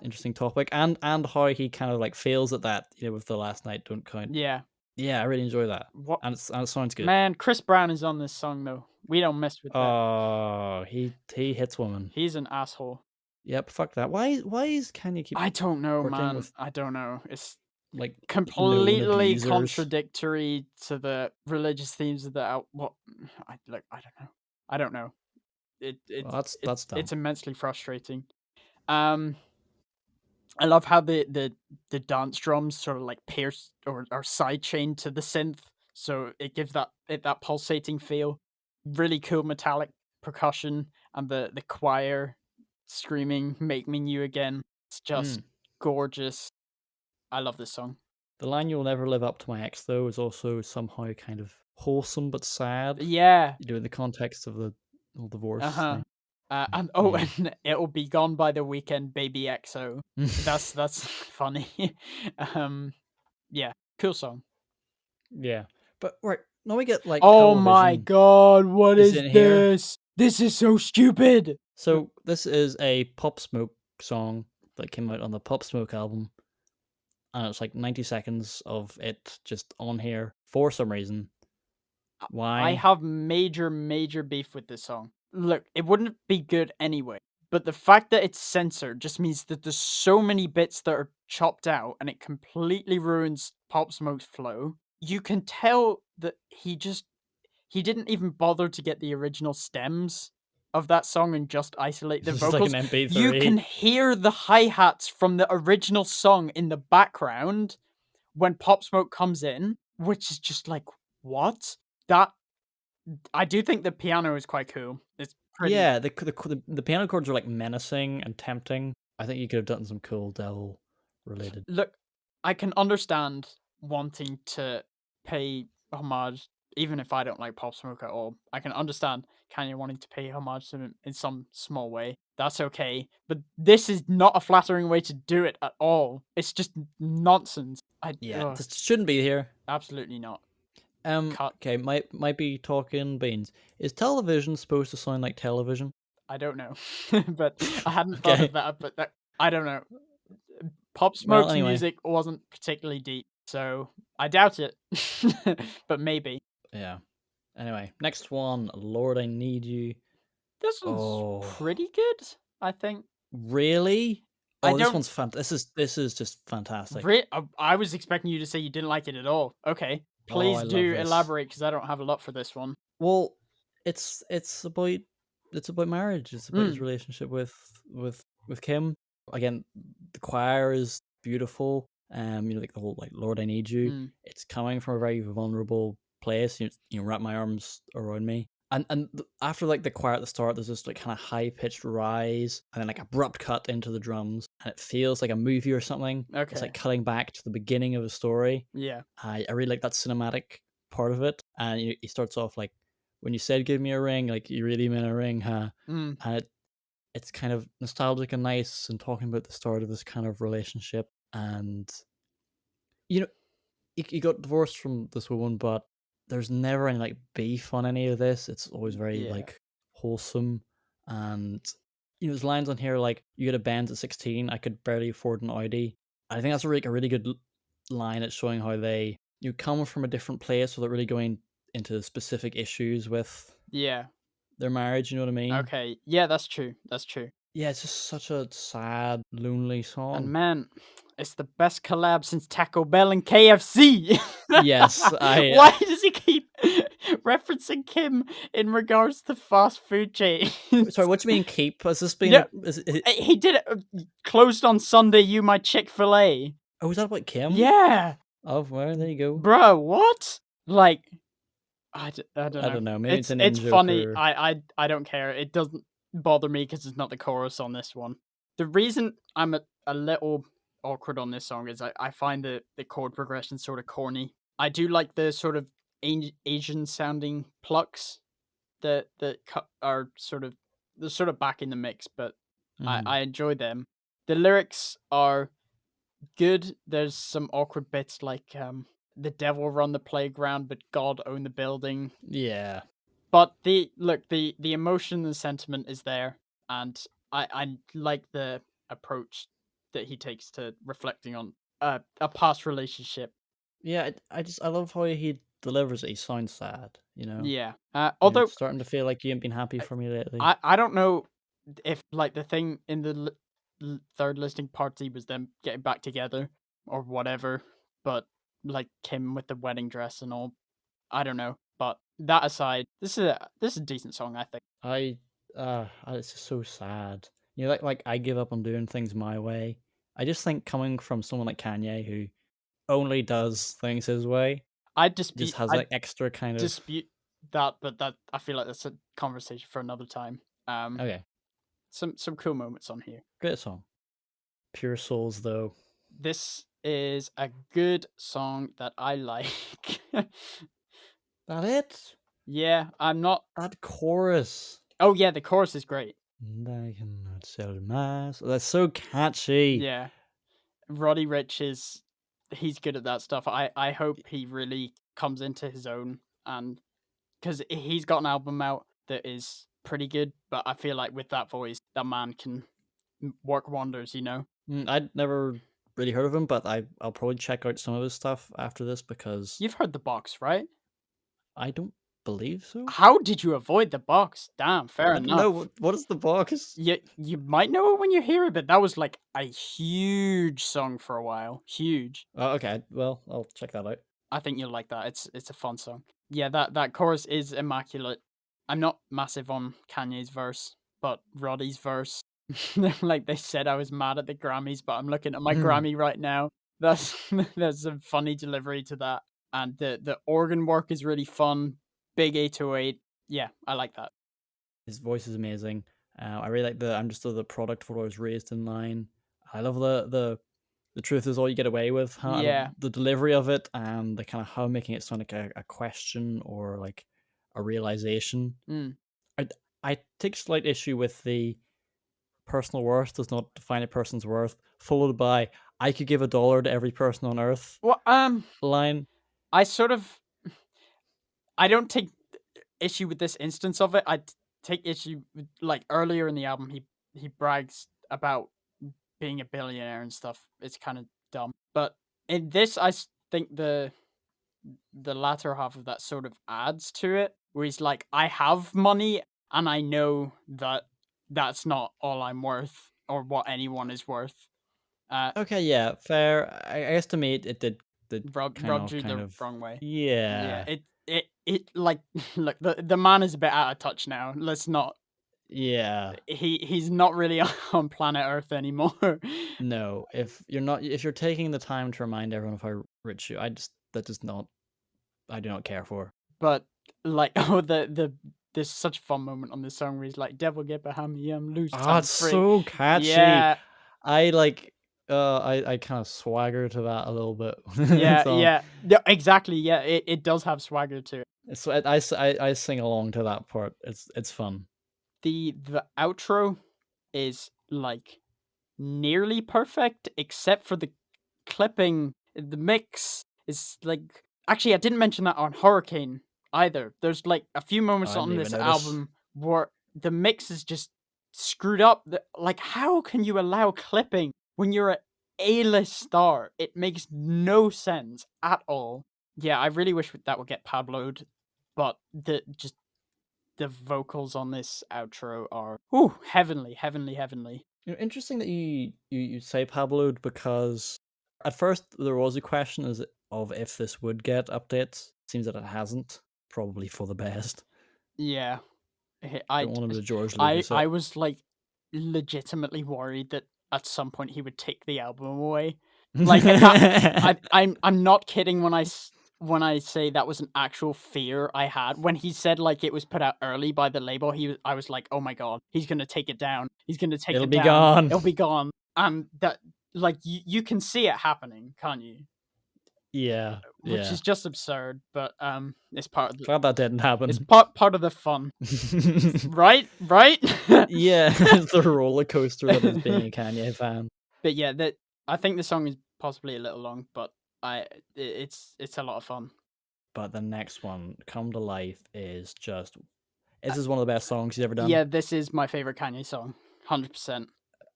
Interesting topic. And how he kind of like fails at that, with the last night don't count. Yeah. Yeah, I really enjoy that. And it sounds good. Man, Chris Brown is on this song though. We don't mess with that. Oh, he hits women. He's an asshole. Yep, fuck that. Why is Kanye keep? I don't know, man. I don't know. It's like completely contradictory to the religious themes of the what? I don't know. That's dumb. It's immensely frustrating. I love how the dance drums sort of like pierce or are side chained to the synth, so it gives that pulsating feel. Really cool metallic percussion and the choir screaming "Make Me New Again." It's just gorgeous. I love this song. The line "You'll never live up to my ex" though is also somehow kind of wholesome but sad. Yeah, in the context of the whole divorce. And it'll be gone by the weekend, baby XO. That's funny. Yeah, cool song. Yeah, but right now we get like. Oh my god, what is this? Here. This is so stupid. So this is a Pop Smoke song that came out on the Pop Smoke album, and it's like 90 seconds of it just on here for some reason. Why? I have major beef with this song. Look, it wouldn't be good anyway, but the fact that it's censored just means that there's so many bits that are chopped out and it completely ruins Pop Smoke's flow. You can tell that he didn't even bother to get the original stems of that song and just isolate the It's just like vocals. an You can MP3. hear the hi-hats from the original song in the background when Pop Smoke comes in, which is just like, what? That I do think the piano is quite cool. It's pretty. Yeah, the piano chords are like menacing and tempting. I think you could have done some cool devil related. Look, I can understand wanting to pay homage, even if I don't like Pop Smoke at all. I can understand Kanye wanting to pay homage to him in some small way. That's okay. But this is not a flattering way to do it at all. It's just nonsense. Yeah, this shouldn't be here. Absolutely not. Cut. Okay, might be talking beans. Is television supposed to sound like television? I don't know, but I hadn't thought Okay. of that. But I don't know. Pop Well, Smoke's anyway. music wasn't particularly deep, so I doubt it. But maybe. Yeah. Anyway, next one, Lord, I Need You. This one's pretty good, I think. Really? I This don't- one's this is just fantastic. I was expecting you to say you didn't like it at all. Okay, please I do love this. elaborate because I don't have a lot for this one. Well, it's about marriage. It's about his relationship with Kim. Again, the choir is beautiful. Like the whole like Lord, I Need You. It's coming from a very vulnerable place. Wrap my arms around me. And after like the choir at the start, there's this like kind of high pitched rise, and then like abrupt cut into the drums, and it feels like a movie or something. Okay. It's like cutting back to the beginning of a story. Yeah. I really like that cinematic part of it, and he starts off like, when you said give me a ring, like you really meant a ring, huh? And it's kind of nostalgic and nice, and talking about the start of this kind of relationship. And he got divorced from this woman, but there's never any like beef on any of this. It's always very like wholesome. And there's lines on here like, you get a Benz at 16, I could barely afford an Audi. I think that's a really good line at showing how they come from a different place without really going into specific issues with their marriage. You know what I mean? Okay. Yeah, that's true. That's true. Yeah, it's just such a sad, lonely song. And man, it's the best collab since Taco Bell and KFC. Yes, Why does he keep referencing Kim in regards to fast food chain? Sorry, what do you mean keep? Has this been? He did it. Closed on Sunday, you my Chick-fil-A. Oh, is that about Kim? Yeah. Oh, well, there you go. Bro, what? Like, I don't know. I don't know. Maybe it's an it's funny. or... I don't care. It doesn't bother me because it's not the chorus on this one. The reason I'm a little awkward on this song is I find the chord progression sort of corny. I do like the sort of Asian sounding plucks that are sort of back in the mix, but I enjoy them. The lyrics are good. There's some awkward bits like the devil run the playground, but God own the building. Yeah. But the emotion and sentiment is there, and I like the approach that he takes to reflecting on a past relationship. Yeah, I love how he delivers it. He sounds sad, Yeah. Although starting to feel like you ain't been happy for me lately. I don't know if like the thing in the third listing party was them getting back together or whatever, but like Kim with the wedding dress and all, I don't know. But that aside, this is a decent song, I think. It's just so sad. Like I give up on doing things my way. I just think coming from someone like Kanye who only does things his way, just has like extra kind of dispute that, but that I feel like that's a conversation for another time. Okay. Some cool moments on here. Great song. Pure Souls, though. This is a good song that I like. That it? Yeah, I'm not. That chorus. Oh yeah, the chorus is great. And I cannot sell my soul. That's so catchy. Yeah, Roddy Ricch he's good at that stuff. I hope he really comes into his own, and because he's got an album out that is pretty good, but I feel like with that voice, that man can work wonders. I'd never really heard of him, but I'll probably check out some of his stuff after this because you've heard The Box, right? I don't believe so. How did you avoid The Box? Damn, fair enough. No, what is The Box? You might know it when you hear it, but that was like a huge song for a while. Huge. Oh, okay. Well, I'll check that out. I think you'll like that. It's a fun song. Yeah, that chorus is immaculate. I'm not massive on Kanye's verse, but Roddy's verse, like they said, I was mad at the Grammys, but I'm looking at my Grammy right now. That's there's a funny delivery to that, and the organ work is really fun. Big 808. Yeah, I like that. His voice is amazing. I really like the "I'm just the product of what I was raised in" line. I love the truth is all you get away with. Huh? I love Yeah. the delivery of it and the kind of how making it sound like a question or like a realization. Mm. I I take slight issue with the personal worth does not define a person's worth, followed by "I could give $1 to every person on earth" Well, line. I sort of I don't take issue with this instance of it. Take issue with, like, earlier in the album, he brags about being a billionaire and stuff. It's kind of dumb, but in this, think the latter half of that sort of adds to it, where he's like, I have money, and I know that that's not all I'm worth or what anyone is worth. Okay, yeah, fair. I estimate it did Rubbed you kind the of wrong way. Yeah, yeah. it like look, the man is a bit out of touch now. Let's not. Yeah. He's not really on planet Earth anymore. No, if you're taking the time to remind everyone of how rich you, I just that does not I do not care for. But like, there's such a fun moment on this song where he's like, "Devil get behind me, I'm loose, Ah, I'm it's free." so catchy. Yeah, I like I kind of swagger to that a little bit. yeah, So yeah, yeah. Exactly. Yeah, it does have swagger to it. so I sing along to that part. It's fun. The outro is like nearly perfect, except for the clipping. The mix is like, actually, I didn't mention that on Hurricane either. There's like a few Oh, moments I didn't on even this notice. album where the mix is just screwed up. Like, how can you allow clipping when you're a A-list star? It makes no sense at all. Yeah, I really wish that would get Pabloed, but the vocals on this outro are heavenly, heavenly, heavenly. Interesting that you say Pablo because at first there was a question as of if this would get updates. Seems that it hasn't. Probably for the best. Yeah, I Don't want him to George I Lucas I it. was like legitimately worried that at some point he would take the album away. Like that, I'm not kidding when I say that was an actual fear I had when he said like it was put out early by the label. I was like, oh my god, he's gonna take it down. He's gonna take It'll it be down. gone. It'll be gone. And that, like, you can see it happening, can't you? Yeah, Which yeah. is just absurd, but it's part of Glad that didn't it's happen. part of the fun, right? Yeah, it's the roller coaster that is being a Kanye fan. But yeah, that I think the song is possibly a little long, but it's a lot of fun. But the next one, "Come to Life," is just Uh, this is one of the best songs he's ever done. yeah, this is my favorite Kanye song, 100%,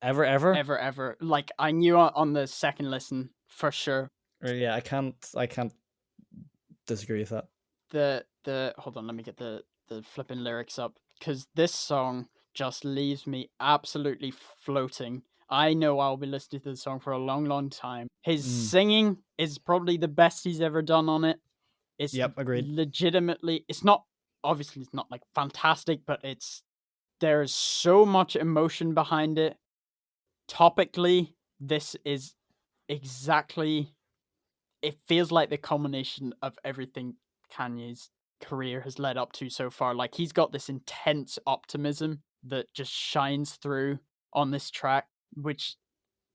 Ever, ever. ever. Like, I knew on the second listen for sure. Yeah, I can't disagree with that. The hold on, let me get the flipping lyrics up, because this song just leaves me absolutely floating. I know I'll be listening to the song for a long, long time. His Mm. singing is probably the best he's ever done on it. It's Yep, agreed. legitimately, it's not, obviously it's not like fantastic, but there's so much emotion behind it. Topically, this is exactly, it feels like the culmination of everything Kanye's career has led up to so far. Like, he's got this intense optimism that just shines through on this track, which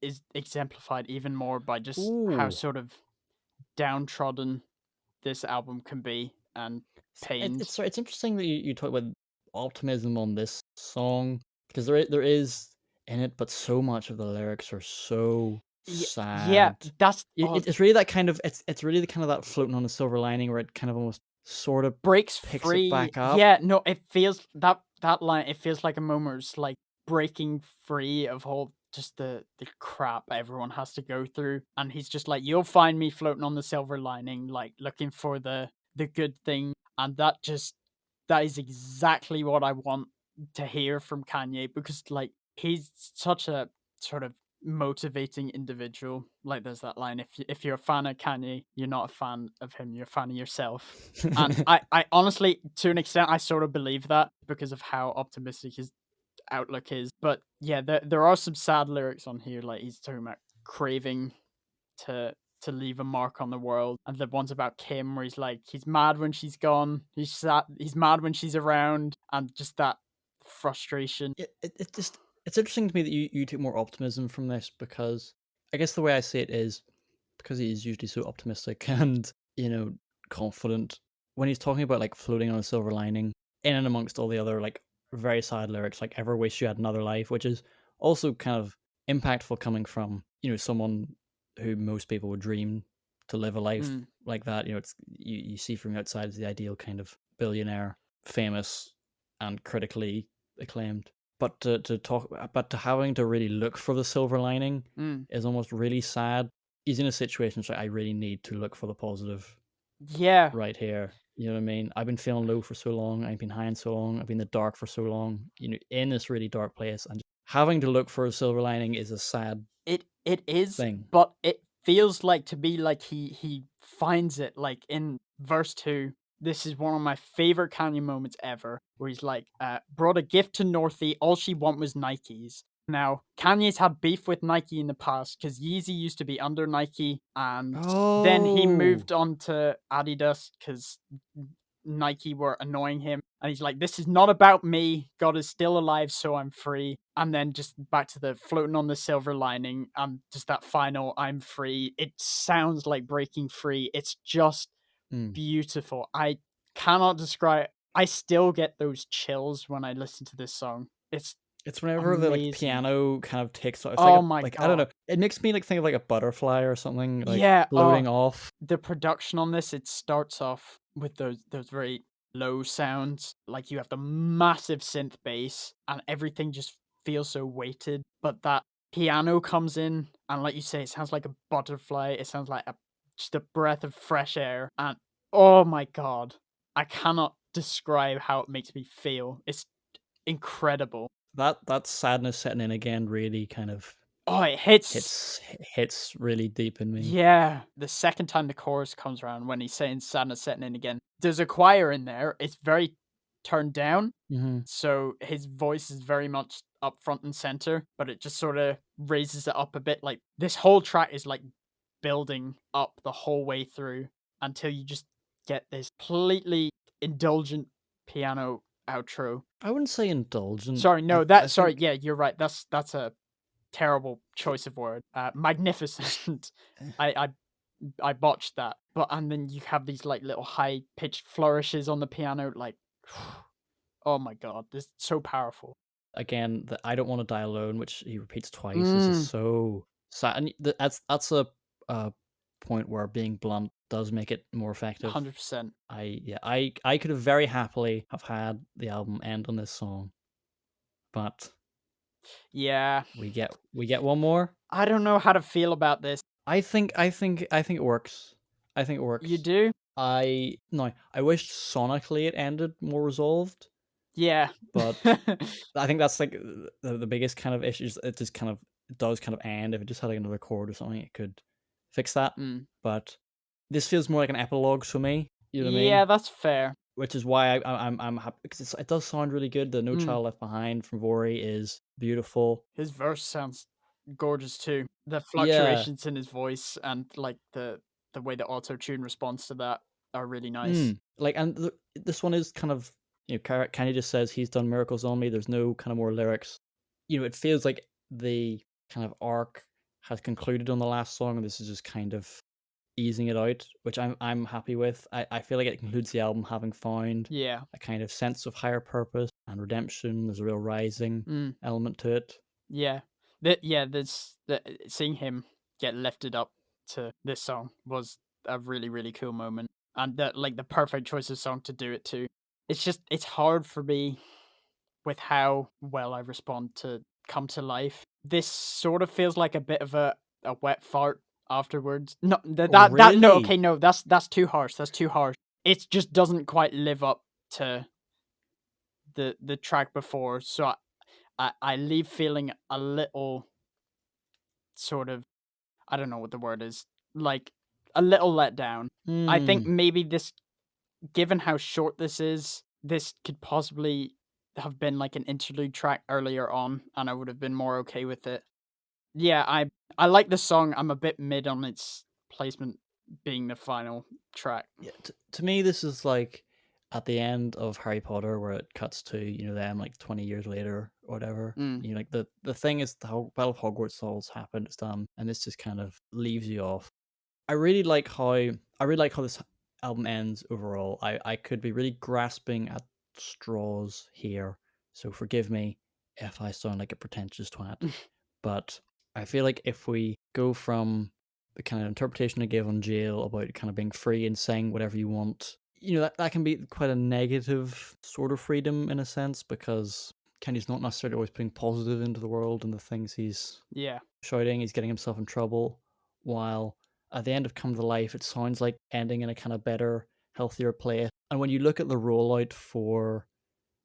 is exemplified even more by just how Ooh. sort of downtrodden this album can be, and pained. It's interesting that you talk about optimism on this song because there is in it, but so much of the lyrics are so Yeah, sad. that's all. It's really that kind of it's really the kind of that floating on the silver lining where it kind of almost sort of Breaks picks it free. back up. Yeah, no, it feels that line. It feels like a moment where it's like breaking free of all just the crap everyone has to go through, and he's just like, "You'll find me floating on the silver lining, like looking for the good thing," and that is exactly what I want to hear from Kanye, because like he's such a sort of motivating individual. Like there's that line, if you're a fan of Kanye, you're not a fan of him, you're a fan of yourself. And I honestly, to an extent, I sort of believe that because of how optimistic his outlook is. But yeah, there are some sad lyrics on here, like he's talking about craving to leave a mark on the world, and the ones about Kim where he's like he's mad when she's gone, he's mad when she's around, and just that frustration. It just it's interesting to me that you took more optimism from this, because I guess the way I see it is because he is usually so optimistic and confident when he's talking about like floating on a silver lining in and amongst all the other like very sad lyrics like ever wish you had another life, which is also kind of impactful coming from someone who most people would dream to live a life like that. It's you see from outside as the ideal kind of billionaire, famous and critically acclaimed. But to having to really look for the silver lining is almost really sad. He's in a situation where I really need to look for the positive Yeah. right here. You know what I mean? I've been feeling low for so long. I've been high in so long. I've been in the dark for so long. In this really dark place, and having to look for a silver lining is a sad It is thing. but it feels like to be like he finds it. Like in verse 2, this is one of my favorite Kanye moments ever, where he's like, brought a gift to Northie, all she want was Nikes. Now, Kanye's had beef with Nike in the past because Yeezy used to be under Nike, and then he Oh, moved on to Adidas because Nike were annoying him. And he's like, this is not about me. God is still alive, so I'm free. And then just back to the floating on the silver lining and just that final, I'm free. It sounds like breaking free. It's just beautiful. I cannot describe. I still get those chills when I listen to this song. It's whenever the like amazing. piano kind of takes off. It's like Oh a my like I don't know. god. It makes me like think of like a butterfly or something like Yeah. floating off. The production on this, it starts off with those very low sounds. Like you have the massive synth bass and everything just feels so weighted. But that piano comes in and like you say, it sounds like a butterfly. It sounds like just a breath of fresh air. And oh my god. I cannot describe how it makes me feel. It's incredible. That sadness setting in again really kind of Oh, it hits. hits really deep in me. Yeah, the second time the chorus comes around when he's saying sadness setting in again, there's a choir in there. It's very turned down, Mm-hmm. so his voice is very much up front and center, but it just sort of raises it up a bit. Like this whole track is like building up the whole way through until you just get this completely indulgent piano outro. I wouldn't say indulgent. Sorry, no, I sorry, think yeah, you're right. That's a terrible choice of word. Magnificent. I I botched that. But and then you have these like little high pitched flourishes on the piano, like oh my god, this is so powerful. again that I don't want to die alone, which he repeats twice, is just so sad. And that's a point where being blunt does make it more effective. 100%. I could have very happily have had the album end on this song, but Yeah. we get one more. I don't know how to feel about this. I think it works. I think it You works. do? I wish sonically it ended more resolved, Yeah. but I think that's like the biggest kind of issues. It just kind of it does kind of end. If it just had like another chord or something, it could fix that. Mm. But this feels more like an epilogue for me. You know what I Yeah, mean? that's fair. Which is why I'm happy because it does sound really good. The No Mm. Child Left Behind from Vori is beautiful. His verse sounds gorgeous too. The Yeah. fluctuations in his voice and like the way the auto tune responds to that are really nice. Like, and this one is kind of Kanye just says he's done miracles on me. There's no kind of more lyrics. It feels like the kind of arc has concluded on the last song, and this is just kind of easing it out, which I'm happy with. I feel like it concludes the album having found Yeah. a kind of sense of higher purpose and redemption. There's a real rising element to it. Yeah. There's seeing him get lifted up to this song was a really, really cool moment. And the perfect choice of song to do it to. It's hard for me with how well I respond to Come to Life. This sort of feels like a bit of a wet fart afterwards. No, Oh, that no, okay, really? no, that's too harsh. That's too harsh. It just doesn't quite live up to the track before. So I leave feeling a little sort of, I don't know what the word is, like a little let down. I think maybe this, given how short this is, this could possibly have been like an interlude track earlier on, and I would have been more okay with it. Yeah, I like the song. I'm a bit mid on its placement being the final track. Yeah, to me, this is like at the end of Harry Potter, where it cuts to them like 20 years later or whatever. Mm, Like the thing is, the whole Battle of Hogwarts all's happened, it's done, and this just kind of leaves you off. I really like how this album ends overall. I could be really grasping at straws here, so forgive me if I sound like a pretentious twat. But I feel like if we go from the kind of interpretation I gave on Jail about kind of being free and saying whatever you want, that can be quite a negative sort of freedom in a sense, because Kenny's not necessarily always putting positive into the world and the things he's yeah. shouting. He's getting himself in trouble, while at the end of Come to Life, it sounds like ending in a kind of better, healthier place. And when you look at the rollout for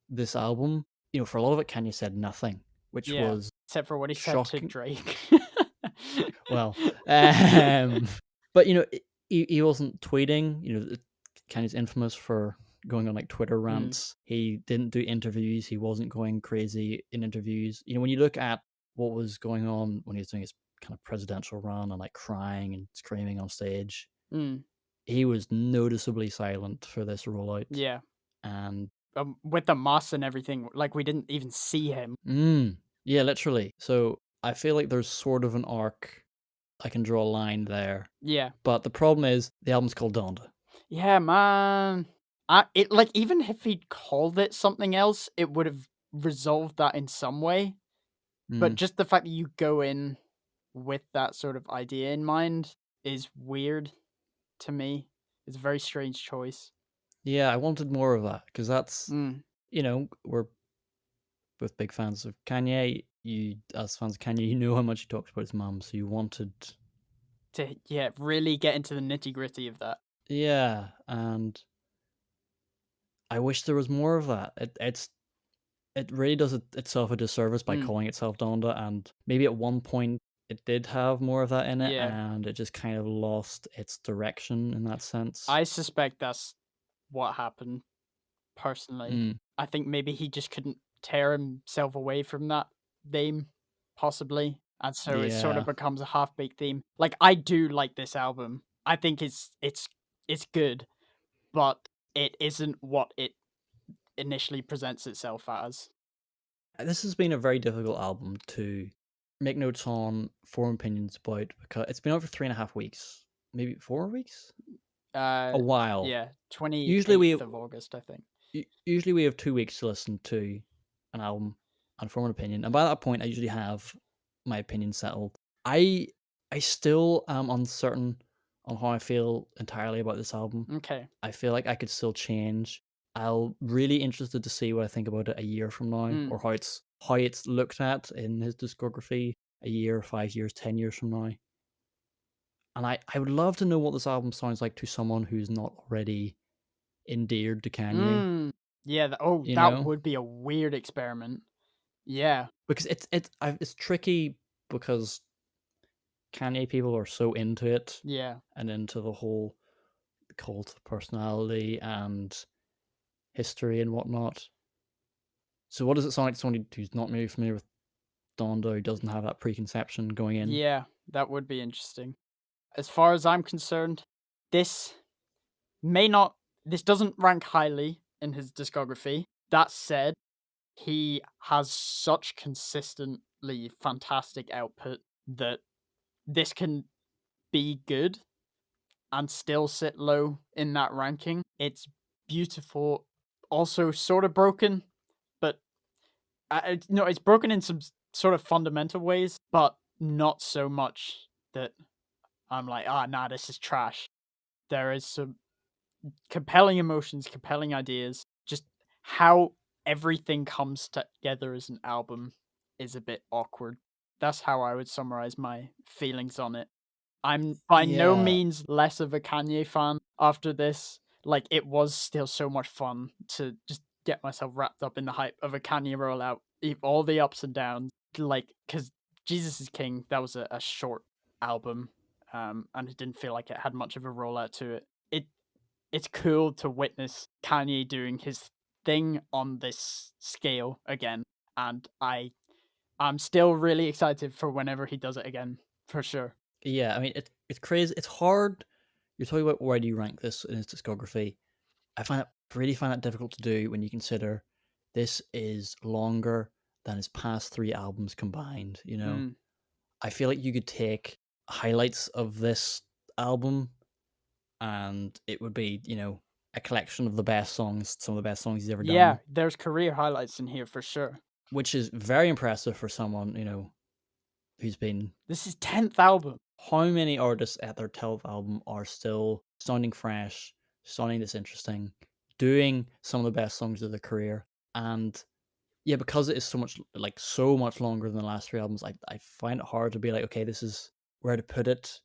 this album, for a lot of it, Kanye said nothing, which Yeah. was Except for what he said to shocking. Drake. Well, um, but he wasn't tweeting. Kanye's infamous for going on like Twitter Mm, rants. He didn't do interviews. He wasn't going crazy in interviews. When you look at what was going on when he was doing his kind of presidential run and like crying and screaming on stage, mm, he was noticeably silent for this rollout. yeah. And With the moss and everything, like we didn't even see him. yeah, literally. So I feel like there's sort of an arc. I can draw a line there. Yeah. But the problem is the album's called Donda. Yeah, man. It like even if he'd called it something else, it would have resolved that in some way. But Mm. just the fact that you go in with that sort of idea in mind is weird to me. It's a very strange choice. Yeah, I wanted more of that because that's, Mm. we're both big fans of Kanye. You, as fans of Kanye, you know how much he talks about his mum, so you wanted, To really get into the nitty gritty of that. yeah, and I wish there was more of that. It really does itself a disservice by Mm. calling itself Donda, and maybe at one point it did have more of that in it, Yeah. and it just kind of lost its direction in that sense. I suspect that's what happened personally. Mm, I think maybe he just couldn't tear himself away from that theme, possibly. And so it sort of yeah. becomes a half baked theme. Like I do like this album. I think it's good, but it isn't what it initially presents itself as. This has been a very difficult album to make notes on, form opinions about, because it's been out for 3.5 weeks, maybe 4 weeks, Uh a while. yeah, Usually we 28th of August, I think. usually we have 2 weeks to listen to an album and form an opinion, and by that point, I usually have my opinion settled. I I still am uncertain on how I feel entirely about this album. Okay. I feel like I could still change. I'll really interested to see what I think about it a year from now, Mm. or how it's looked at in his discography a year, 5 years, 10 years from now. And I would love to know what this album sounds like to someone who's not already endeared to Kanye. Mm. Yeah, You that know, would be a weird experiment. Yeah. because it's tricky because Kanye people are so into it Yeah. and into the whole cult of personality and history and whatnot. So what does it sound like to someone who's not really familiar with Donda, who doesn't have that preconception going in? Yeah, that would be interesting. As far as I'm concerned, this may not this doesn't rank highly in his discography. That said, he has such consistently fantastic output that this can be good and still sit low in that ranking. It's beautiful, also sort of broken, but no, it's broken in some sort of fundamental ways, but not so much that I'm like, nah, this is trash. There is some compelling emotions, compelling ideas. Just how everything comes together as an album is a bit awkward. That's how I would summarize my feelings on it. I'm by no Yeah, means less of a Kanye fan after this. Like, it was still so much fun to just get myself wrapped up in the hype of a Kanye rollout, all the ups and downs. Like, because Jesus is King, that was a short album, and it didn't feel like it had much of a rollout to it. It's cool to witness Kanye doing his thing on this scale again, and I'm still really excited for whenever he does it again, for sure. Yeah, I mean, it's crazy. It's hard. You're talking about where do you rank this in his discography. I really find it difficult to do when you consider this is longer than his past 3 albums combined. I feel like you could take highlights of this album, and it would be a collection of the best songs, some of the best songs he's ever Yeah, done, there's career highlights in here for sure. which is very impressive for someone who's been. This is 10th album. How many artists at their 12th album are still sounding fresh, sounding this interesting, doing some of the best songs of their career? And yeah, because it is so much longer than the last 3 albums, I find it hard to be like, okay, this is where to put it.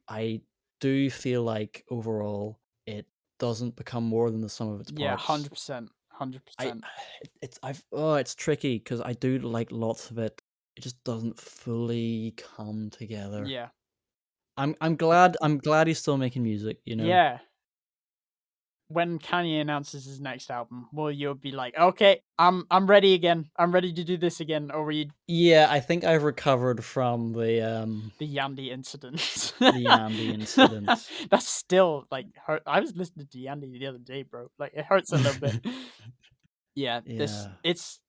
I do feel like overall it doesn't become more than the sum of its parts. Yeah, 100%. 100%. It's tricky because I do like lots of it. It just doesn't fully come together. Yeah. I'm glad he's still making music, Yeah. When Kanye announces his next album, you'll be like, okay, I'm ready again. I'm ready to do this again. Or were you? Yeah, I think I've recovered from the Yandy incident. The Yandy incident. That's still hurt. I was listening to Yandy the other day, bro. It hurts a little bit. Yeah, it's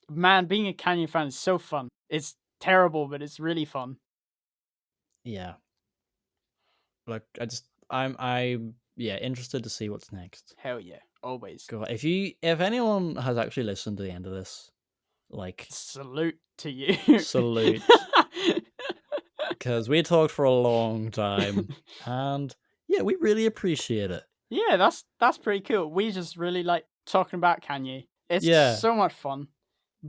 man, being a Kanye fan is so fun. It's terrible, but it's really fun. Yeah. I'm interested to see what's next. Hell yeah, always. God, if anyone has actually listened to the end of this, salute to you. Salute. Because we talked for a long time, and yeah, we really appreciate it. Yeah, that's pretty cool. We just really like talking about Kanye. It's so much fun.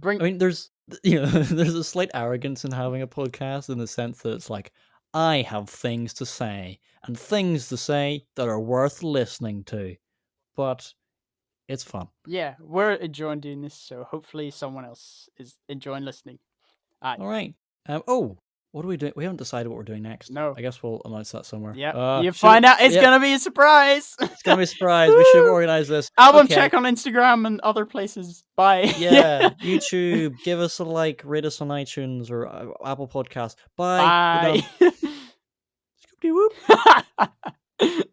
I mean, there's a slight arrogance in having a podcast in the sense that it's like, I have things to say, and things to say that are worth listening to. But it's fun. Yeah, we're enjoying doing this, so hopefully someone else is enjoying listening. All right. What are we doing? We haven't decided what we're doing next. No. I guess we'll announce that somewhere. Yeah. You find out. It's going to be a surprise. It's going to be a surprise. We should organize this. Album check on Instagram and other places. Bye. Yeah. YouTube. Give us a like. Rate us on iTunes or Apple Podcasts. Bye. Bye. Scoopty whoop.